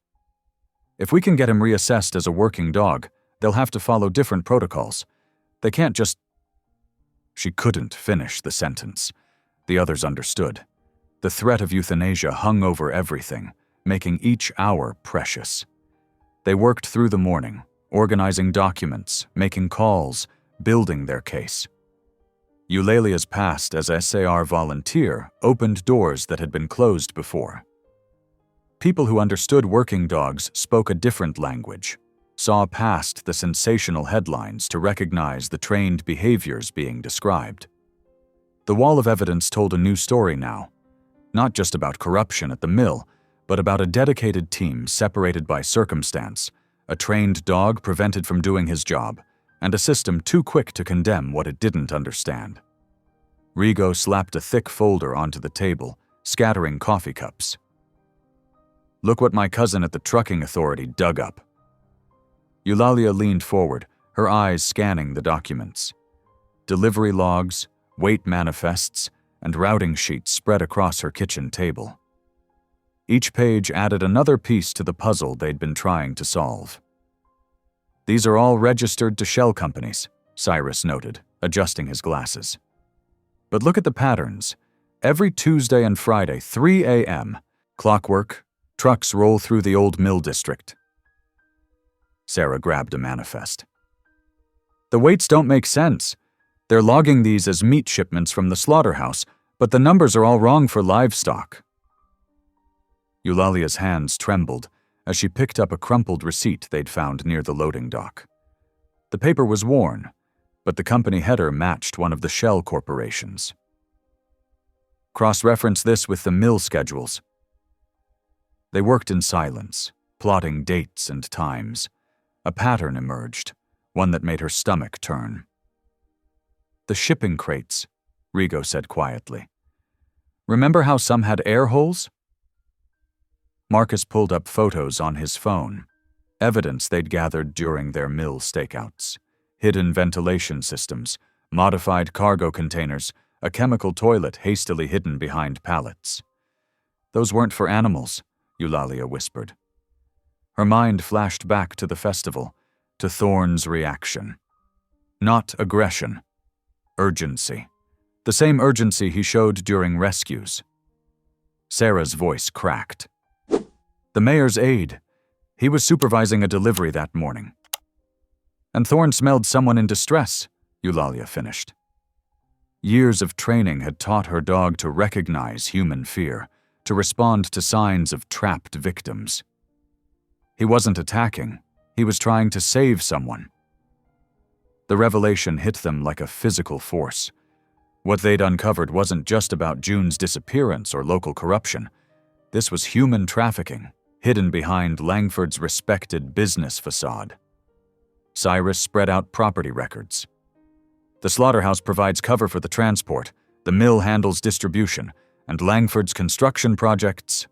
"If we can get him reassessed as a working dog, they'll have to follow different protocols. They can't just—" She couldn't finish the sentence. The others understood. The threat of euthanasia hung over everything, making each hour precious. They worked through the morning, organizing documents, making calls, building their case. Eulalia's past as SAR volunteer opened doors that had been closed before. People who understood working dogs spoke a different language, saw past the sensational headlines to recognize the trained behaviors being described. The wall of evidence told a new story now, not just about corruption at the mill, but about a dedicated team separated by circumstance, a trained dog prevented from doing his job, and a system too quick to condemn what it didn't understand. Rigo slapped a thick folder onto the table, scattering coffee cups. "Look what my cousin at the trucking authority dug up." Eulalia leaned forward, her eyes scanning the documents. Delivery logs, weight manifests, and routing sheets spread across her kitchen table. Each page added another piece to the puzzle they'd been trying to solve. "These are all registered to shell companies," Cyrus noted, adjusting his glasses. "But look at the patterns. Every Tuesday and Friday, 3 a.m., clockwork, trucks roll through the old mill district." Sarah grabbed a manifest. "The weights don't make sense. They're logging these as meat shipments from the slaughterhouse, but the numbers are all wrong for livestock." Eulalia's hands trembled as she picked up a crumpled receipt they'd found near the loading dock. The paper was worn, but the company header matched one of the shell corporations. "Cross-reference this with the mill schedules." They worked in silence, plotting dates and times. A pattern emerged, one that made her stomach turn. "The shipping crates," Rigo said quietly. "Remember how some had air holes?" Marcus pulled up photos on his phone, evidence they'd gathered during their mill stakeouts. Hidden ventilation systems, modified cargo containers, a chemical toilet hastily hidden behind pallets. "Those weren't for animals," Eulalia whispered. Her mind flashed back to the festival, to Thorne's reaction. Not aggression. Urgency. The same urgency he showed during rescues. Sarah's voice cracked. The mayor's aide. He was supervising a delivery that morning. And Thorne smelled someone in distress, Eulalia finished. Years of training had taught her dog to recognize human fear, to respond to signs of trapped victims. He wasn't attacking. He was trying to save someone. The revelation hit them like a physical force. What they'd uncovered wasn't just about June's disappearance or local corruption. This was human trafficking, hidden behind Langford's respected business facade. Cyrus spread out property records. The slaughterhouse provides cover for the transport, the mill handles distribution, and Langford's construction projects.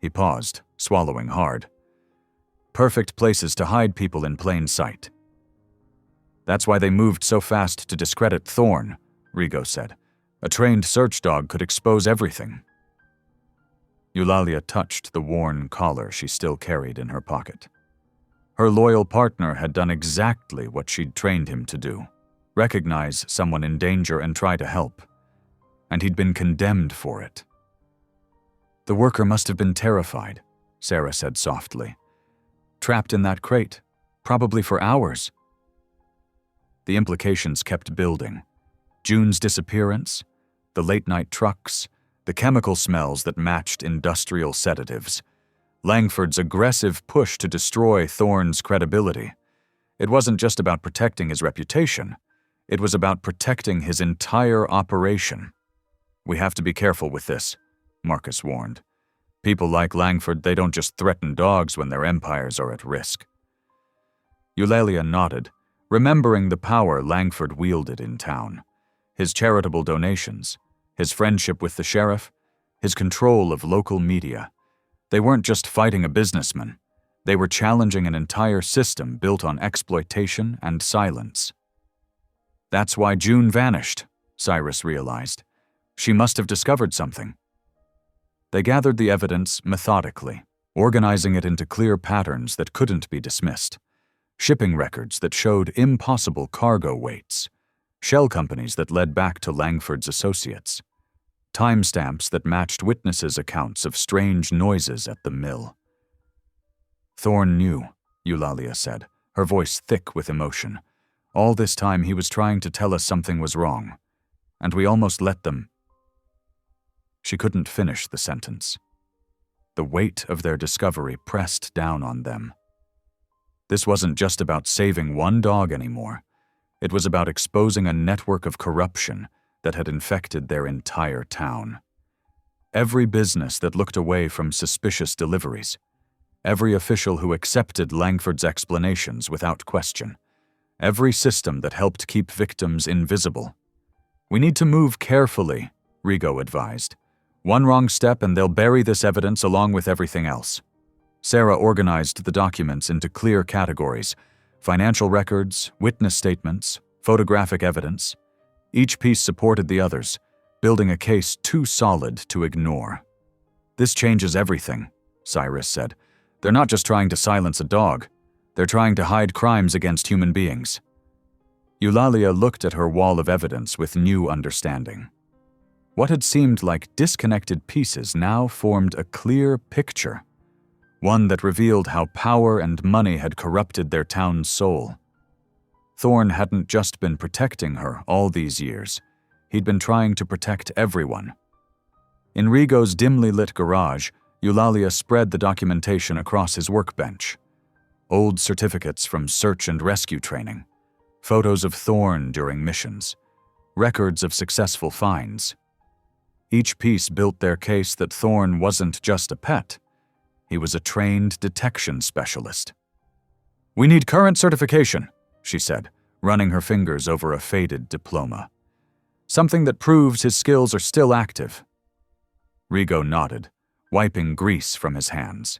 He paused, swallowing hard. Perfect places to hide people in plain sight. That's why they moved so fast to discredit Thorne, Rigo said. A trained search dog could expose everything. Eulalia touched the worn collar she still carried in her pocket. Her loyal partner had done exactly what she'd trained him to do. Recognize someone in danger and try to help. And he'd been condemned for it. The worker must have been terrified, Sarah said softly. Trapped in that crate, probably for hours. The implications kept building. June's disappearance, the late-night trucks, the chemical smells that matched industrial sedatives, Langford's aggressive push to destroy Thorne's credibility. It wasn't just about protecting his reputation. It was about protecting his entire operation. We have to be careful with this, Marcus warned. People like Langford, they don't just threaten dogs when their empires are at risk. Eulalia nodded, remembering the power Langford wielded in town. His charitable donations, his friendship with the sheriff, his control of local media. They weren't just fighting a businessman. They were challenging an entire system built on exploitation and silence. That's why June vanished, Cyrus realized. She must have discovered something. They gathered the evidence methodically, organizing it into clear patterns that couldn't be dismissed. Shipping records that showed impossible cargo weights. Shell companies that led back to Langford's associates. Timestamps that matched witnesses' accounts of strange noises at the mill. Thorne knew, Eulalia said, her voice thick with emotion. All this time he was trying to tell us something was wrong, and we almost let them. She couldn't finish the sentence. The weight of their discovery pressed down on them. This wasn't just about saving one dog anymore. It was about exposing a network of corruption that had infected their entire town. Every business that looked away from suspicious deliveries. Every official who accepted Langford's explanations without question. Every system that helped keep victims invisible. We need to move carefully, Rigo advised. One wrong step and they'll bury this evidence along with everything else. Sarah organized the documents into clear categories: financial records, witness statements, photographic evidence. Each piece supported the others, building a case too solid to ignore. This changes everything, Cyrus said. They're not just trying to silence a dog. They're trying to hide crimes against human beings. Eulalia looked at her wall of evidence with new understanding. What had seemed like disconnected pieces now formed a clear picture. One that revealed how power and money had corrupted their town's soul. Thorne hadn't just been protecting her all these years. He'd been trying to protect everyone. In Rigo's dimly lit garage, Eulalia spread the documentation across his workbench. Old certificates from search and rescue training. Photos of Thorne during missions. Records of successful finds. Each piece built their case that Thorne wasn't just a pet. He was a trained detection specialist. "We need current certification," she said, running her fingers over a faded diploma. "Something that proves his skills are still active." Rigo nodded, wiping grease from his hands.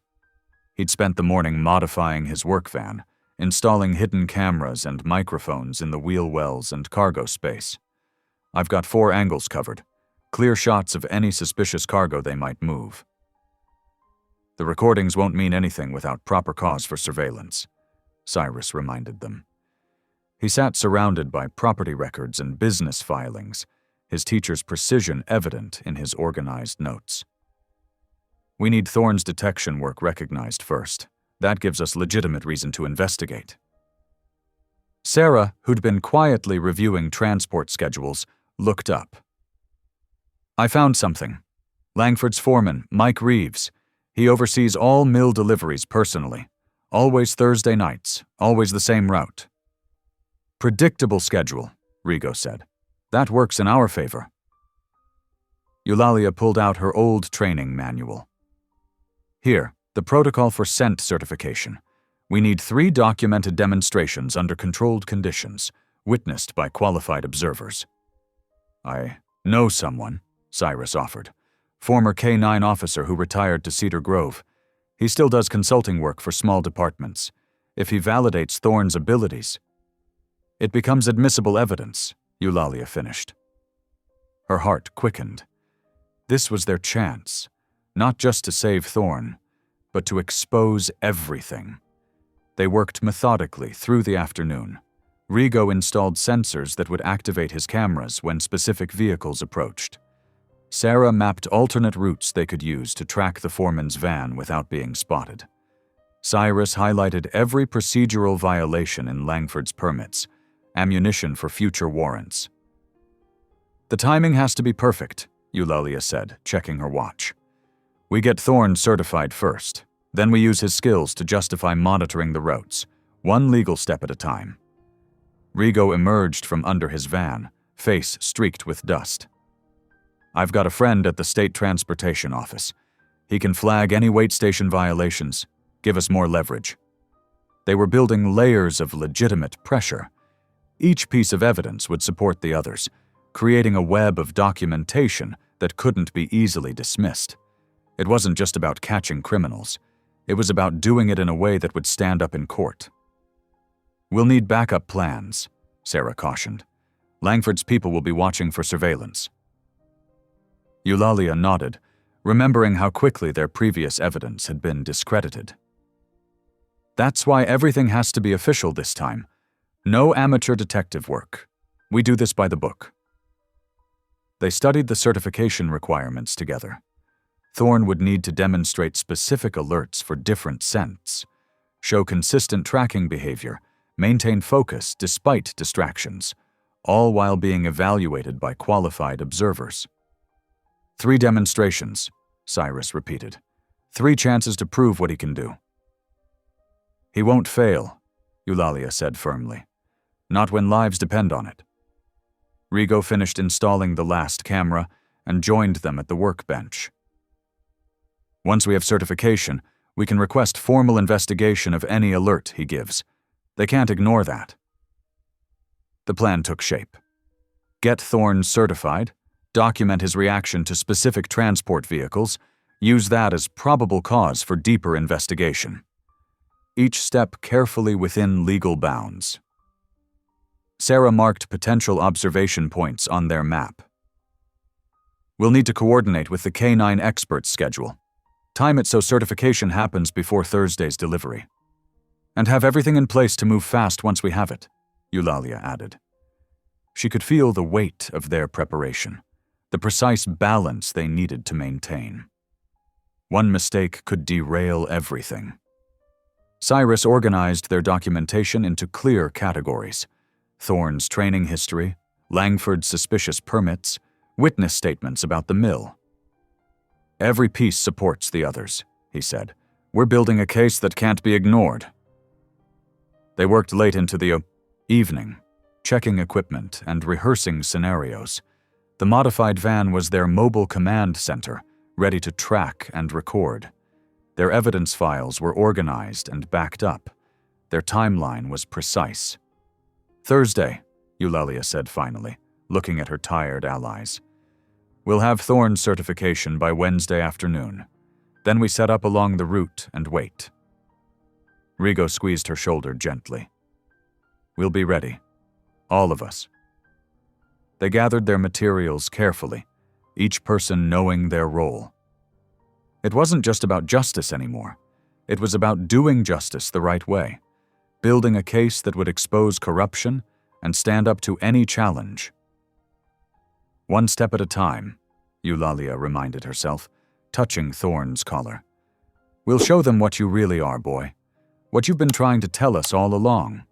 He'd spent the morning modifying his work van, installing hidden cameras and microphones in the wheel wells and cargo space. "I've got 4 angles covered, clear shots of any suspicious cargo they might move." "The recordings won't mean anything without proper cause for surveillance," Cyrus reminded them. He sat surrounded by property records and business filings, his teacher's precision evident in his organized notes. We need Thorn's detection work recognized first. That gives us legitimate reason to investigate. Sarah, who'd been quietly reviewing transport schedules, looked up. I found something. Langford's foreman, Mike Reeves. He oversees all mill deliveries personally. Always Thursday nights, always the same route. Predictable schedule, Rigo said. That works in our favor. Eulalia pulled out her old training manual. Here, the protocol for scent certification. We need 3 documented demonstrations under controlled conditions, witnessed by qualified observers. I know someone, Cyrus offered. Former K-9 officer who retired to Cedar Grove. He still does consulting work for small departments. If he validates Thorn's abilities, it becomes admissible evidence, Eulalia finished. Her heart quickened. This was their chance, not just to save Thorn, but to expose everything. They worked methodically through the afternoon. Rigo installed sensors that would activate his cameras when specific vehicles approached. Sarah mapped alternate routes they could use to track the foreman's van without being spotted. Cyrus highlighted every procedural violation in Langford's permits, ammunition for future warrants. The timing has to be perfect, Eulalia said, checking her watch. We get Thorn certified first. Then we use his skills to justify monitoring the routes, one legal step at a time. Rigo emerged from under his van, face streaked with dust. I've got a friend at the State Transportation Office. He can flag any wait station violations, give us more leverage. They were building layers of legitimate pressure. Each piece of evidence would support the others, creating a web of documentation that couldn't be easily dismissed. It wasn't just about catching criminals. It was about doing it in a way that would stand up in court. We'll need backup plans, Sarah cautioned. Langford's people will be watching for surveillance. Eulalia nodded, remembering how quickly their previous evidence had been discredited. That's why everything has to be official this time. No amateur detective work. We do this by the book. They studied the certification requirements together. Thorn would need to demonstrate specific alerts for different scents, show consistent tracking behavior, maintain focus despite distractions, all while being evaluated by qualified observers. 3 demonstrations, Cyrus repeated. 3 chances to prove what he can do. He won't fail, Eulalia said firmly. Not when lives depend on it. Rigo finished installing the last camera and joined them at the workbench. Once we have certification, we can request formal investigation of any alert he gives. They can't ignore that. The plan took shape. Get Thorn certified, document his reaction to specific transport vehicles, use that as probable cause for deeper investigation. Each step carefully within legal bounds. Sarah marked potential observation points on their map. We'll need to coordinate with the K-9 expert's schedule. Time it so certification happens before Thursday's delivery. And have everything in place to move fast once we have it, Eulalia added. She could feel the weight of their preparation, the precise balance they needed to maintain. One mistake could derail everything. Cyrus organized their documentation into clear categories: Thorn's training history, Langford's suspicious permits, witness statements about the mill. Every piece supports the others, he said. We're building a case that can't be ignored. They worked late into the evening, checking equipment and rehearsing scenarios. The modified van was their mobile command center, ready to track and record. Their evidence files were organized and backed up. Their timeline was precise. Thursday, Eulalia said finally, looking at her tired allies. We'll have Thorn's certification by Wednesday afternoon. Then we set up along the route and wait. Rigo squeezed her shoulder gently. We'll be ready. All of us. They gathered their materials carefully, each person knowing their role. It wasn't just about justice anymore. It was about doing justice the right way, building a case that would expose corruption and stand up to any challenge. One step at a time, Eulalia reminded herself, touching Thorne's collar. "We'll show them what you really are, boy. What you've been trying to tell us all along."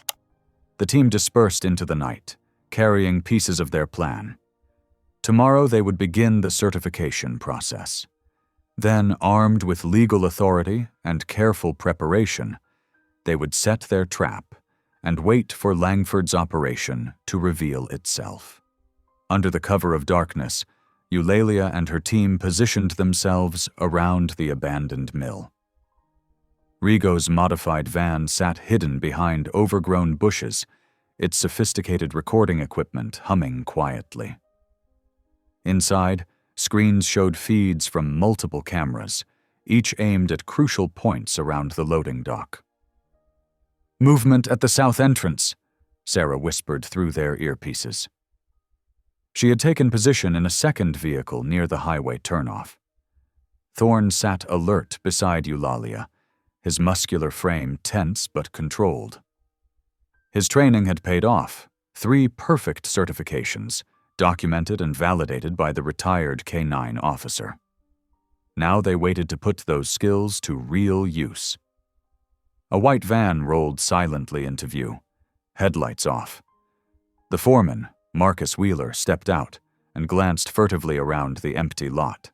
The team dispersed into the night, carrying pieces of their plan. Tomorrow they would begin the certification process. Then, armed with legal authority and careful preparation, they would set their trap and wait for Langford's operation to reveal itself. Under the cover of darkness, Eulalia and her team positioned themselves around the abandoned mill. Rigo's modified van sat hidden behind overgrown bushes, its sophisticated recording equipment humming quietly. Inside, screens showed feeds from multiple cameras, each aimed at crucial points around the loading dock. "Movement at the south entrance," Sarah whispered through their earpieces. She had taken position in a second vehicle near the highway turnoff. Thorne sat alert beside Eulalia, his muscular frame tense but controlled. His training had paid off, 3 perfect certifications, documented and validated by the retired K-9 officer. Now they waited to put those skills to real use. A white van rolled silently into view, headlights off. The foreman, Marcus Wheeler, stepped out and glanced furtively around the empty lot.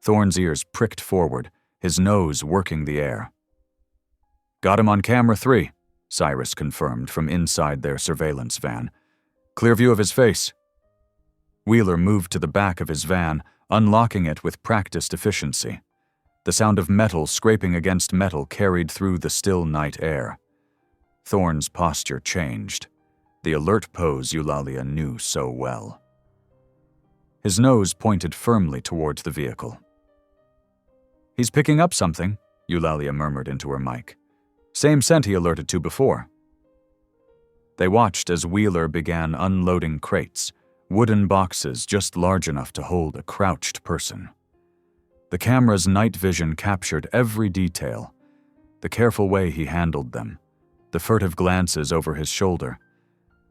Thorne's ears pricked forward, his nose working the air. "Got him on camera 3, Cyrus confirmed from inside their surveillance van. "Clear view of his face." Wheeler moved to the back of his van, unlocking it with practiced efficiency. The sound of metal scraping against metal carried through the still night air. Thorne's posture changed, the alert pose Eulalia knew so well. His nose pointed firmly towards the vehicle. "He's picking up something," Eulalia murmured into her mic. "Same scent he alerted to before." They watched as Wheeler began unloading crates, wooden boxes just large enough to hold a crouched person. The camera's night vision captured every detail, the careful way he handled them, the furtive glances over his shoulder,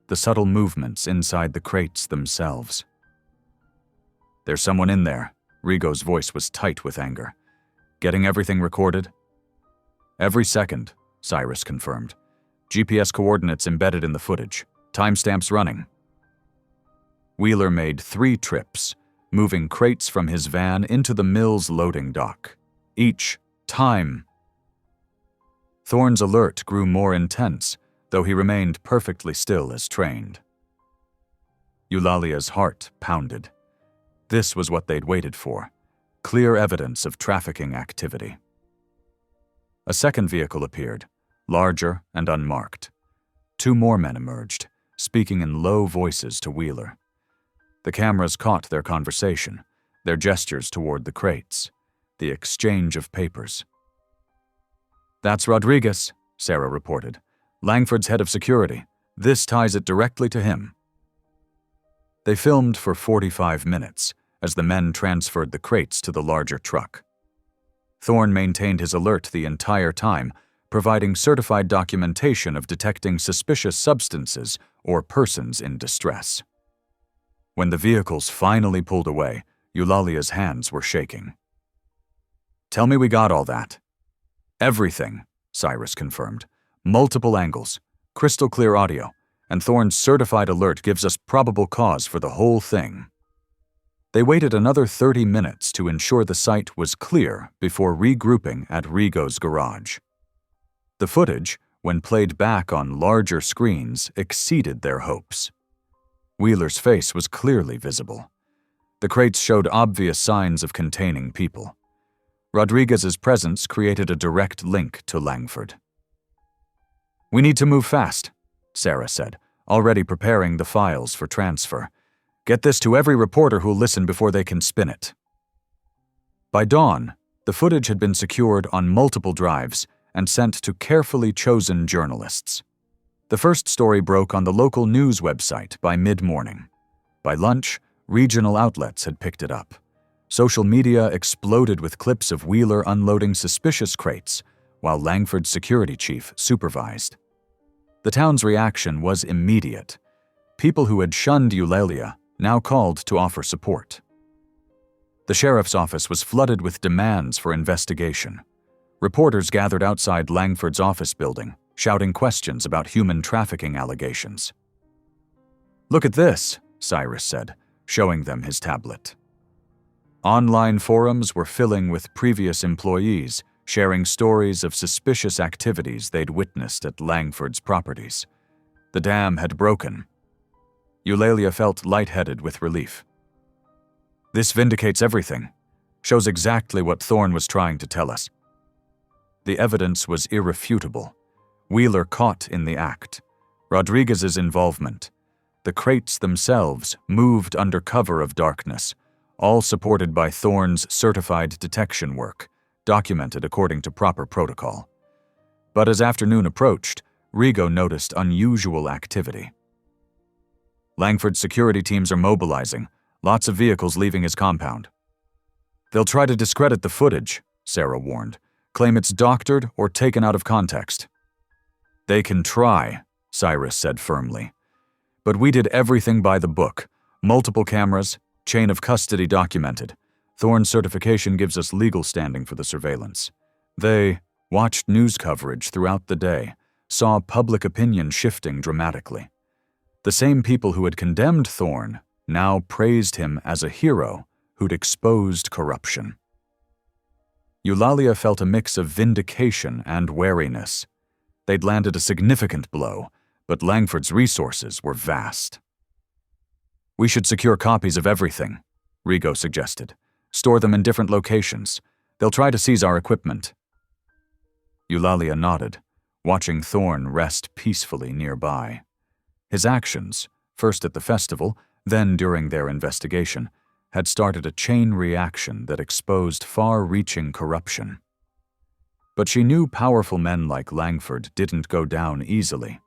the subtle movements inside the crates themselves. "There's someone in there," Rigo's voice was tight with anger. "Getting everything recorded?" "Every second," Cyrus confirmed. "GPS coordinates embedded in the footage. Timestamps running." Wheeler made 3 trips, moving crates from his van into the mill's loading dock. Each time. Thorne's alert grew more intense, though he remained perfectly still as trained. Eulalia's heart pounded. This was what they'd waited for, clear evidence of trafficking activity. A second vehicle appeared, larger and unmarked. 2 more men emerged, speaking in low voices to Wheeler. The cameras caught their conversation, their gestures toward the crates, the exchange of papers. "That's Rodriguez," Sarah reported. "Langford's head of security. This ties it directly to him." They filmed for 45 minutes as the men transferred the crates to the larger truck. Thorne maintained his alert the entire time, providing certified documentation of detecting suspicious substances or persons in distress. When the vehicles finally pulled away, Eulalia's hands were shaking. "Tell me we got all that." "Everything," Cyrus confirmed. "Multiple angles, crystal clear audio, and Thorne's certified alert gives us probable cause for the whole thing." They waited another 30 minutes to ensure the site was clear before regrouping at Rigo's garage. The footage, when played back on larger screens, exceeded their hopes. Wheeler's face was clearly visible. The crates showed obvious signs of containing people. Rodriguez's presence created a direct link to Langford. "We need to move fast," Sarah said, already preparing the files for transfer. "Get this to every reporter who'll listen before they can spin it." By dawn, the footage had been secured on multiple drives and sent to carefully chosen journalists. The first story broke on the local news website by mid-morning. By lunch, regional outlets had picked it up. Social media exploded with clips of Wheeler unloading suspicious crates, while Langford's security chief supervised. The town's reaction was immediate. People who had shunned Eulalia now called to offer support. The sheriff's office was flooded with demands for investigation. Reporters gathered outside Langford's office building, shouting questions about human trafficking allegations. "Look at this," Cyrus said, showing them his tablet. Online forums were filling with previous employees, sharing stories of suspicious activities they'd witnessed at Langford's properties. The dam had broken. Eulalia felt lightheaded with relief. "This vindicates everything, shows exactly what Thorne was trying to tell us." The evidence was irrefutable. Wheeler caught in the act. Rodriguez's involvement. The crates themselves moved under cover of darkness, all supported by Thorne's certified detection work, documented according to proper protocol. But as afternoon approached, Rigo noticed unusual activity. "Langford's security teams are mobilizing, lots of vehicles leaving his compound." "They'll try to discredit the footage," Sarah warned, "claim it's doctored or taken out of context." "They can try," Cyrus said firmly. "But we did everything by the book. Multiple cameras, chain of custody documented. Thorne's certification gives us legal standing for the surveillance. They watched news coverage throughout the day, saw public opinion shifting dramatically. The same people who had condemned Thorne now praised him as a hero who'd exposed corruption." Eulalia felt a mix of vindication and wariness. They'd landed a significant blow, but Langford's resources were vast. "We should secure copies of everything," Rigo suggested. "Store them in different locations. They'll try to seize our equipment." Eulalia nodded, watching Thorne rest peacefully nearby. His actions, first at the festival, then during their investigation, had started a chain reaction that exposed far-reaching corruption. But she knew powerful men like Langford didn't go down easily.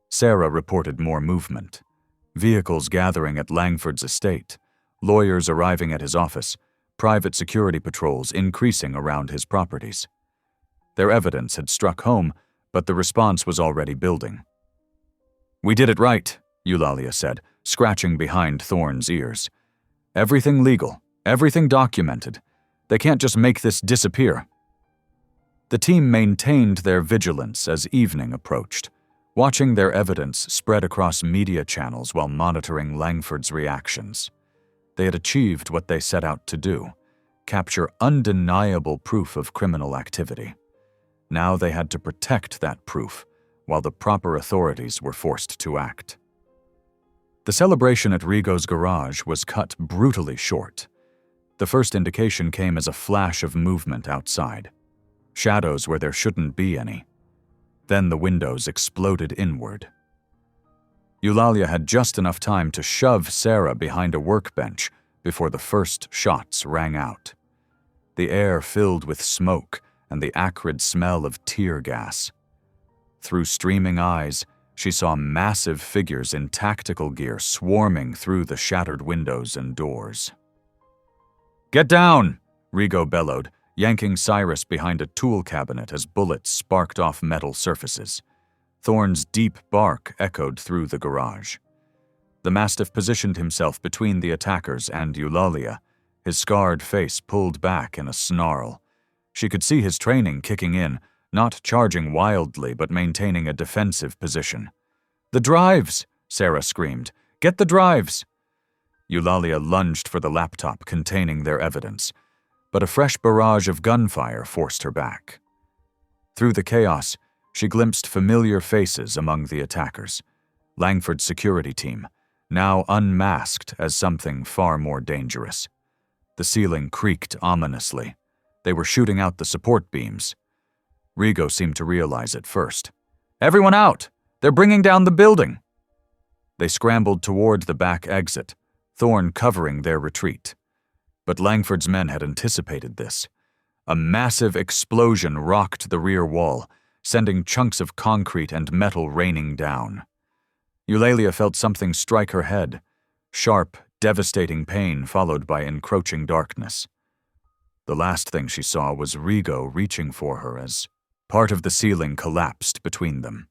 Sarah reported more movement. Vehicles gathering at Langford's estate, lawyers arriving at his office, private security patrols increasing around his properties. Their evidence had struck home, but the response was already building. "We did it right," Eulalia said, scratching behind Thorne's ears. "Everything legal, everything documented. They can't just make this disappear." The team maintained their vigilance as evening approached, watching their evidence spread across media channels while monitoring Langford's reactions. They had achieved what they set out to do, capture undeniable proof of criminal activity. Now they had to protect that proof, while the proper authorities were forced to act. The celebration at Rigo's garage was cut brutally short. The first indication came as a flash of movement outside. Shadows where there shouldn't be any. Then the windows exploded inward. Eulalia had just enough time to shove Sarah behind a workbench before the first shots rang out. The air filled with smoke and the acrid smell of tear gas. Through streaming eyes, she saw massive figures in tactical gear swarming through the shattered windows and doors. "Get down!" Rigo bellowed, yanking Cyrus behind a tool cabinet as bullets sparked off metal surfaces. Thorne's deep bark echoed through the garage. The Mastiff positioned himself between the attackers and Eulalia, his scarred face pulled back in a snarl. She could see his training kicking in, not charging wildly but maintaining a defensive position. "The drives!" Sarah screamed. "Get the drives!" Eulalia lunged for the laptop containing their evidence, but a fresh barrage of gunfire forced her back. Through the chaos, she glimpsed familiar faces among the attackers. Langford's security team, now unmasked as something far more dangerous. The ceiling creaked ominously. They were shooting out the support beams. Rigo seemed to realize it first. "Everyone out! They're bringing down the building!" They scrambled toward the back exit, Thorne covering their retreat. But Langford's men had anticipated this. A massive explosion rocked the rear wall, sending chunks of concrete and metal raining down. Eulalia felt something strike her head, sharp, devastating pain followed by encroaching darkness. The last thing she saw was Rigo reaching for her as part of the ceiling collapsed between them.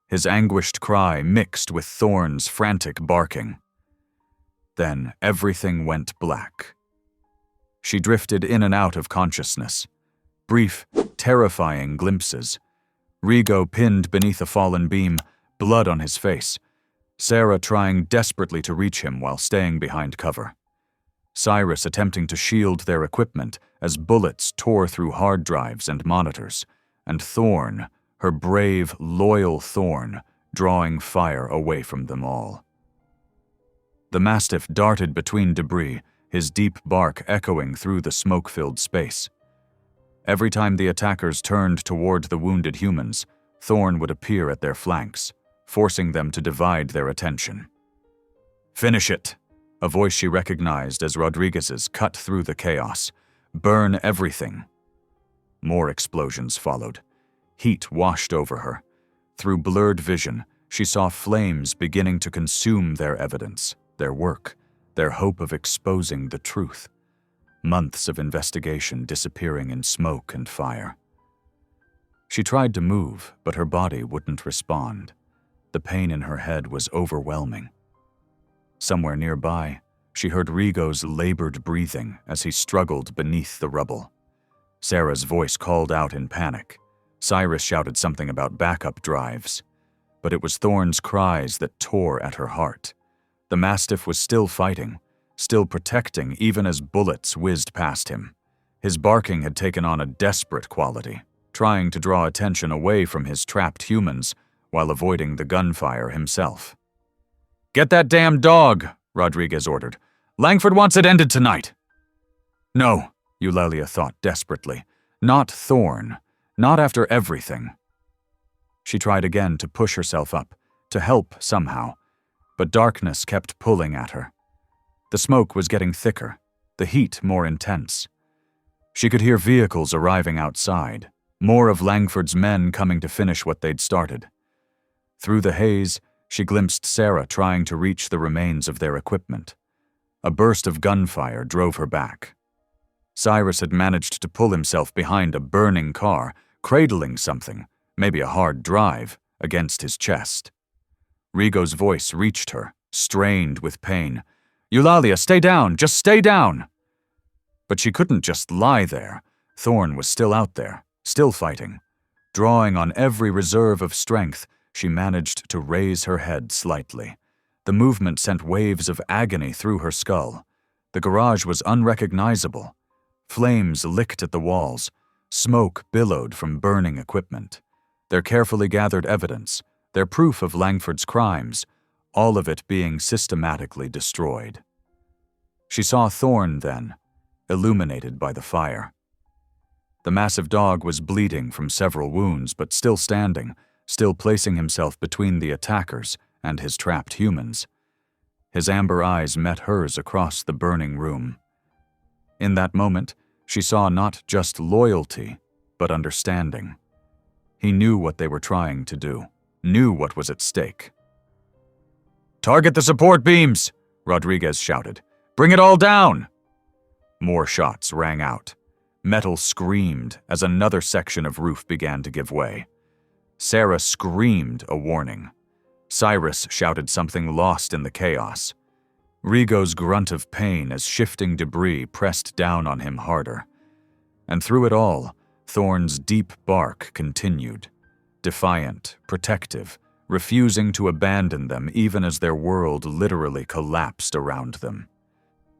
His anguished cry mixed with Thorne's frantic barking. Then everything went black. She drifted in and out of consciousness. Brief, terrifying glimpses. Rigo pinned beneath a fallen beam, blood on his face. Sarah trying desperately to reach him while staying behind cover. Cyrus attempting to shield their equipment as bullets tore through hard drives and monitors, and Thorn, her brave, loyal Thorn, drawing fire away from them all. The Mastiff darted between debris, his deep bark echoing through the smoke-filled space. Every time the attackers turned toward the wounded humans, Thorn would appear at their flanks, forcing them to divide their attention. "Finish it," a voice she recognized as Rodriguez's cut through the chaos. "Burn everything." More explosions followed. Heat washed over her. Through blurred vision, she saw flames beginning to consume their evidence, their work, their hope of exposing the truth. Months of investigation disappearing in smoke and fire. She tried to move, but her body wouldn't respond. The pain in her head was overwhelming. Somewhere nearby, she heard Rigo's labored breathing as he struggled beneath the rubble. Sarah's voice called out in panic. Cyrus shouted something about backup drives. But it was Thorn's cries that tore at her heart. The Mastiff was still fighting, still protecting even as bullets whizzed past him. His barking had taken on a desperate quality, trying to draw attention away from his trapped humans while avoiding the gunfire himself. "Get that damn dog," Rodriguez ordered. "Langford wants it ended tonight." No, Eulalia thought desperately. Not Thorn. Not after everything. She tried again to push herself up, to help somehow, but darkness kept pulling at her. The smoke was getting thicker, the heat more intense. She could hear vehicles arriving outside, more of Langford's men coming to finish what they'd started. Through the haze, she glimpsed Sarah trying to reach the remains of their equipment. A burst of gunfire drove her back. Cyrus had managed to pull himself behind a burning car, cradling something, maybe a hard drive, against his chest. Rigo's voice reached her, strained with pain. "Eulalia, stay down! Just stay down!" But she couldn't just lie there. Thorn was still out there, still fighting. Drawing on every reserve of strength, she managed to raise her head slightly. The movement sent waves of agony through her skull. The garage was unrecognizable. Flames licked at the walls. Smoke billowed from burning equipment. Their carefully gathered evidence, their proof of Langford's crimes, all of it being systematically destroyed. She saw Thorn then, illuminated by the fire. The massive dog was bleeding from several wounds, but still standing, still placing himself between the attackers and his trapped humans. His amber eyes met hers across the burning room. In that moment, she saw not just loyalty, but understanding. He knew what they were trying to do, knew what was at stake. "Target the support beams!" Rodriguez shouted. "Bring it all down!" More shots rang out. Metal screamed as another section of roof began to give way. Sarah screamed a warning. Cyrus shouted something lost in the chaos. Rigo's grunt of pain as shifting debris pressed down on him harder. And through it all, Thorn's deep bark continued, defiant, protective, refusing to abandon them even as their world literally collapsed around them.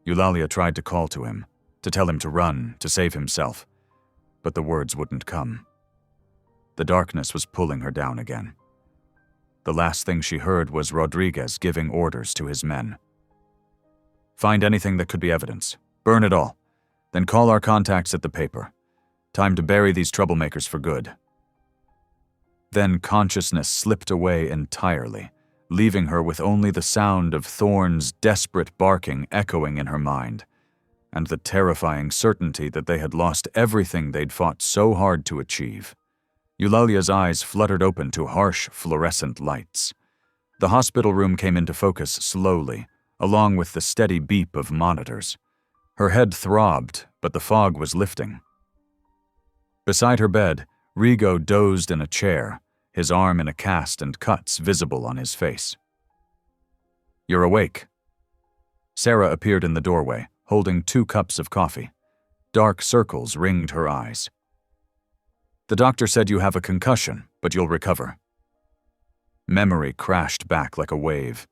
Eulalia tried to call to him, to tell him to run, to save himself, but the words wouldn't come. The darkness was pulling her down again. The last thing she heard was Rodriguez giving orders to his men. "Find anything that could be evidence. Burn it all. Then call our contacts at the paper. Time to bury these troublemakers for good." Then consciousness slipped away entirely, leaving her with only the sound of Thorn's desperate barking echoing in her mind, and the terrifying certainty that they had lost everything they'd fought so hard to achieve. Eulalia's eyes fluttered open to harsh, fluorescent lights. The hospital room came into focus slowly, along with the steady beep of monitors. Her head throbbed, but the fog was lifting. Beside her bed, Rigo dozed in a chair, his arm in a cast and cuts visible on his face. "You're awake." Sarah appeared in the doorway, holding 2 cups of coffee. Dark circles ringed her eyes. The doctor said you have a concussion, but you'll recover. Memory crashed back like a wave.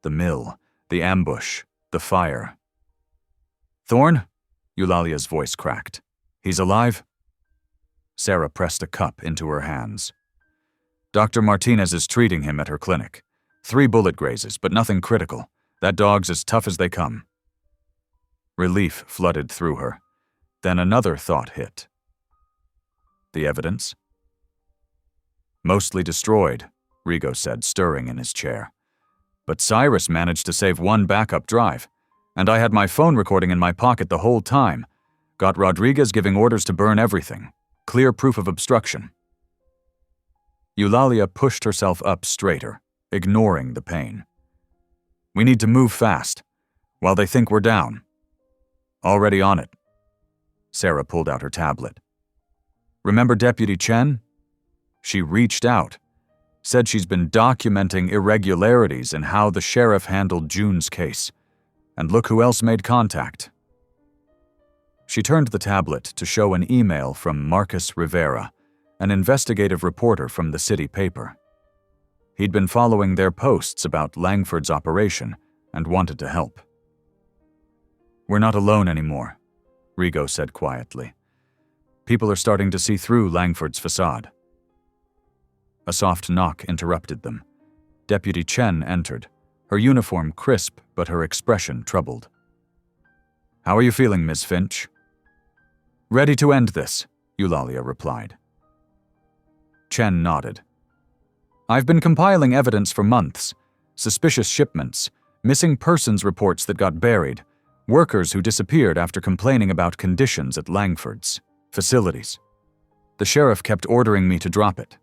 The mill, the ambush, the fire. Thorn? Eulalia's voice cracked. He's alive? Sarah pressed a cup into her hands. Dr. Martinez is treating him at her clinic. 3 bullet grazes, but nothing critical. That dog's as tough as they come. Relief flooded through her. Then another thought hit. The evidence? Mostly destroyed, Rigo said, stirring in his chair. But Cyrus managed to save 1 backup drive, and I had my phone recording in my pocket the whole time. Got Rodriguez giving orders to burn everything. Clear proof of obstruction. Eulalia pushed herself up straighter, ignoring the pain. We need to move fast, while they think we're down. Already on it. Sarah pulled out her tablet. Remember Deputy Chen? She reached out, said she's been documenting irregularities in how the sheriff handled June's case. And look who else made contact. She turned the tablet to show an email from Marcus Rivera, an investigative reporter from the city paper. He'd been following their posts about Langford's operation and wanted to help. We're not alone anymore, Rigo said quietly. People are starting to see through Langford's facade. A soft knock interrupted them. Deputy Chen entered, her uniform crisp but her expression troubled. How are you feeling, Miss Finch? Ready to end this, Eulalia replied. Chen nodded. I've been compiling evidence for months. Suspicious shipments, missing persons reports that got buried, workers who disappeared after complaining about conditions at Langford's facilities. The sheriff kept ordering me to drop it.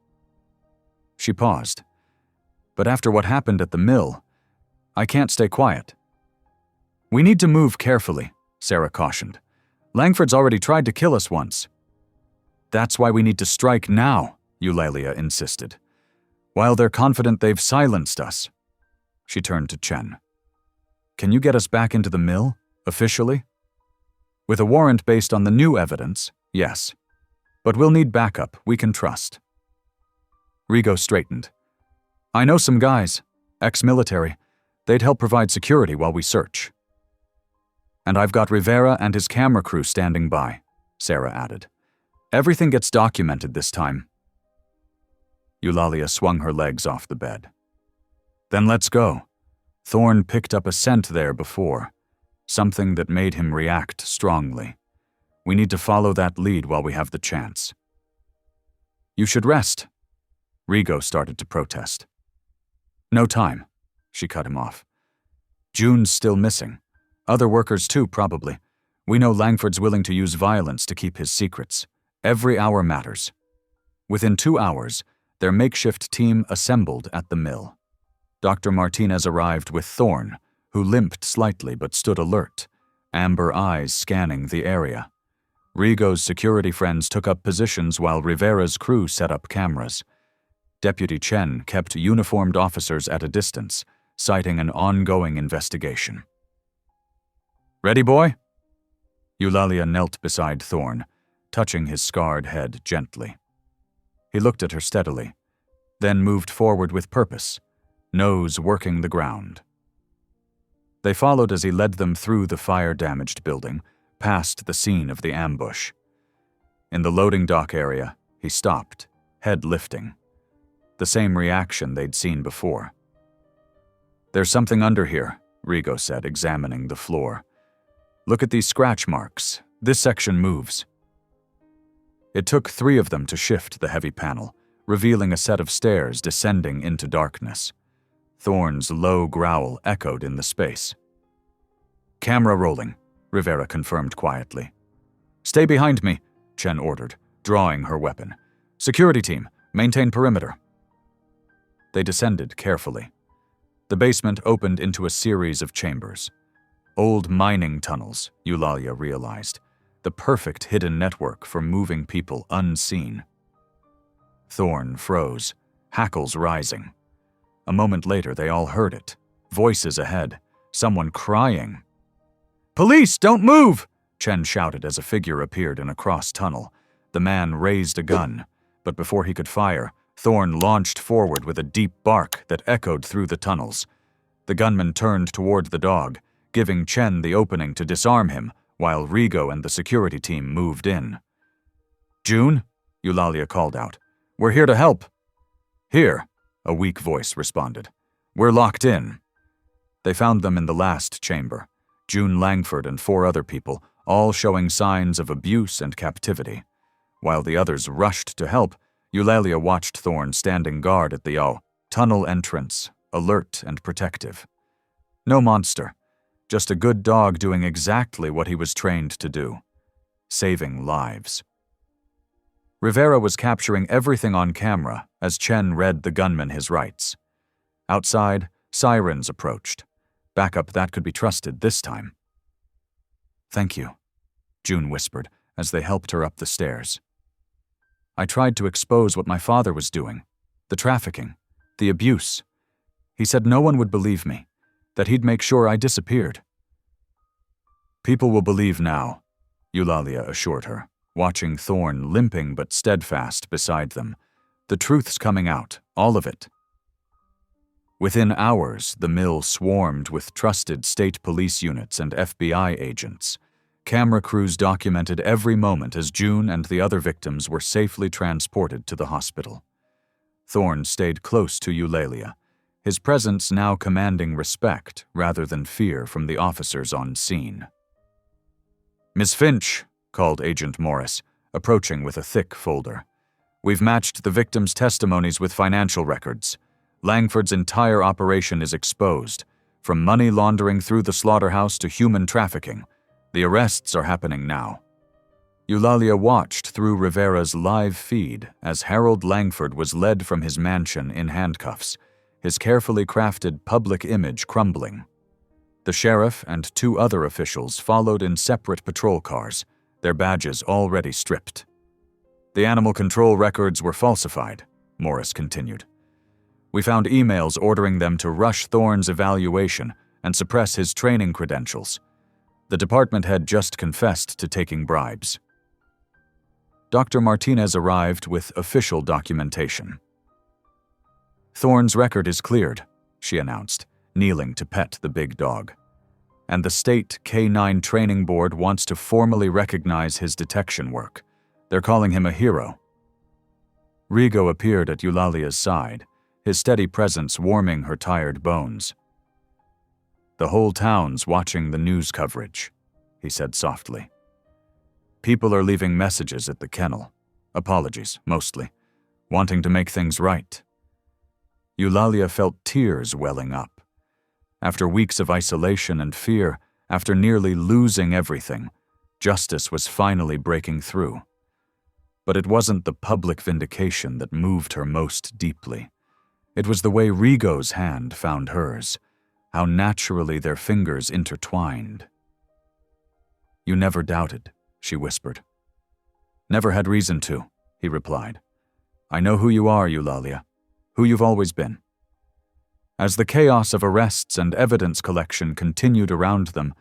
She paused. But after what happened at the mill, I can't stay quiet. We need to move carefully, Sarah cautioned. Langford's already tried to kill us once. That's why we need to strike now, Eulalia insisted. While they're confident they've silenced us. She turned to Chen. Can you get us back into the mill, officially? With a warrant based on the new evidence, yes. But we'll need backup we can trust. Rigo straightened. I know some guys, ex-military. They'd help provide security while we search. And I've got Rivera and his camera crew standing by, Sarah added. Everything gets documented this time. Eulalia swung her legs off the bed. Then let's go. Thorn picked up a scent there before, something that made him react strongly. We need to follow that lead while we have the chance. You should rest. Rigo started to protest. No time, she cut him off. June's still missing. Other workers too, probably. We know Langford's willing to use violence to keep his secrets. Every hour matters. Within 2 hours, their makeshift team assembled at the mill. Dr. Martinez arrived with Thorn, who limped slightly but stood alert, amber eyes scanning the area. Rigo's security friends took up positions while Rivera's crew set up cameras. Deputy Chen kept uniformed officers at a distance, citing an ongoing investigation. Ready, boy? Eulalia knelt beside Thorn, touching his scarred head gently. He looked at her steadily, then moved forward with purpose, nose working the ground. They followed as he led them through the fire-damaged building, past the scene of the ambush. In the loading dock area, he stopped, head lifting. The same reaction they'd seen before. There's something under here, Rigo said, examining the floor. Look at these scratch marks. This section moves. It took 3 of them to shift the heavy panel, revealing a set of stairs descending into darkness. Thorn's low growl echoed in the space. Camera rolling, Rivera confirmed quietly. Stay behind me, Chen ordered, drawing her weapon. Security team, maintain perimeter. They descended carefully. The basement opened into a series of chambers. Old mining tunnels, Eulalia realized. The perfect hidden network for moving people unseen. Thorn froze, hackles rising. A moment later, they all heard it. Voices ahead. Someone crying. Police, don't move! Chen shouted as a figure appeared in a cross tunnel. The man raised a gun, but before he could fire, Thorn launched forward with a deep bark that echoed through the tunnels. The gunman turned toward the dog, giving Chen the opening to disarm him, while Rigo and the security team moved in. "June?" Eulalia called out. "We're here to help." "Here," a weak voice responded. "We're locked in." They found them in the last chamber, June Langford and 4 other people, all showing signs of abuse and captivity. While the others rushed to help, Eulalia watched Thorn standing guard at the tunnel entrance, alert and protective. No monster, just a good dog doing exactly what he was trained to do, saving lives. Rivera was capturing everything on camera as Chen read the gunman his rights. Outside, sirens approached. Backup that could be trusted this time. "Thank you," June whispered as they helped her up the stairs. "I tried to expose what my father was doing, the trafficking, the abuse. He said no one would believe me, that he'd make sure I disappeared." "People will believe now," Eulalia assured her, watching Thorn limping but steadfast beside them. "The truth's coming out, all of it." Within hours, the mill swarmed with trusted state police units and FBI agents. Camera crews documented every moment as June and the other victims were safely transported to the hospital. Thorn stayed close to Eulalia, his presence now commanding respect rather than fear from the officers on scene. "Miss Finch," called Agent Morris, approaching with a thick folder. "We've matched the victims' testimonies with financial records. Langford's entire operation is exposed, from money laundering through the slaughterhouse to human trafficking. The arrests are happening now." Eulalia watched through Rivera's live feed as Harold Langford was led from his mansion in handcuffs, his carefully crafted public image crumbling. The sheriff and 2 other officials followed in separate patrol cars, their badges already stripped. "The animal control records were falsified," Morris continued. "We found emails ordering them to rush Thorn's evaluation and suppress his training credentials. The department had just confessed to taking bribes." Dr. Martinez arrived with official documentation. "Thorn's record is cleared," she announced, kneeling to pet the big dog. "And the state K9 training board wants to formally recognize his detection work. They're calling him a hero." Rigo appeared at Eulalia's side, his steady presence warming her tired bones. "The whole town's watching the news coverage," he said softly. "People are leaving messages at the kennel, apologies, mostly, wanting to make things right." Eulalia felt tears welling up. After weeks of isolation and fear, after nearly losing everything, justice was finally breaking through. But it wasn't the public vindication that moved her most deeply. It was the way Rigo's hand found hers, how naturally their fingers intertwined. "You never doubted," she whispered. "Never had reason to," he replied. "I know who you are, Eulalia, who you've always been." As the chaos of arrests and evidence collection continued around them,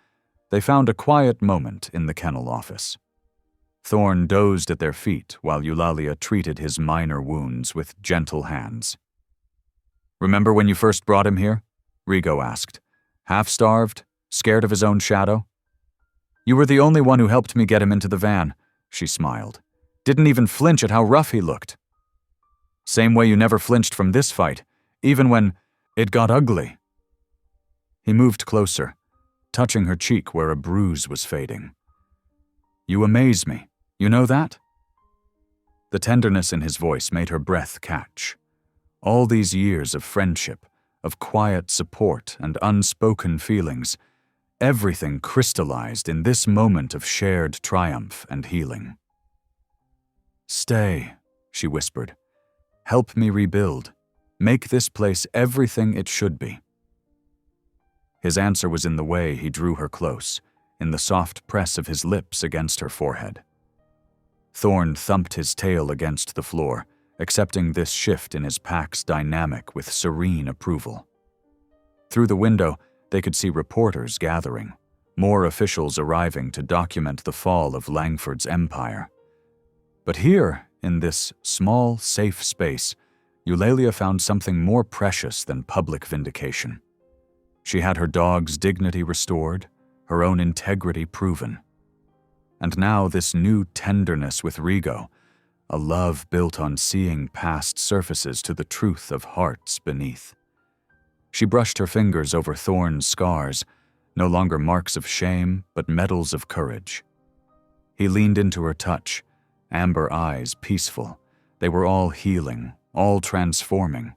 they found a quiet moment in the kennel office. Thorn dozed at their feet while Eulalia treated his minor wounds with gentle hands. "Remember when you first brought him here?" Rigo asked. "Half-starved, scared of his own shadow?" "You were the only one who helped me get him into the van," she smiled. "Didn't even flinch at how rough he looked." "Same way you never flinched from this fight, even when it got ugly." He moved closer, touching her cheek where a bruise was fading. "You amaze me, you know that?" The tenderness in his voice made her breath catch. All these years of friendship, of quiet support and unspoken feelings, everything crystallized in this moment of shared triumph and healing. "Stay," she whispered. "Help me rebuild. Make this place everything it should be." His answer was in the way he drew her close, in the soft press of his lips against her forehead. Thorn thumped his tail against the floor, accepting this shift in his pack's dynamic with serene approval. Through the window, they could see reporters gathering, more officials arriving to document the fall of Langford's empire. But here, in this small, safe space, Eulalia found something more precious than public vindication. She had her dog's dignity restored, her own integrity proven. And now this new tenderness with Rigo, a love built on seeing past surfaces to the truth of hearts beneath. She brushed her fingers over Thorn's scars, no longer marks of shame, but medals of courage. He leaned into her touch, amber eyes peaceful. They were all healing, all transforming.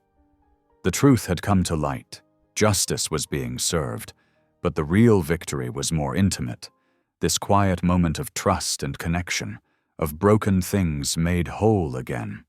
The truth had come to light. Justice was being served, but the real victory was more intimate. This quiet moment of trust and connection, of broken things made whole again.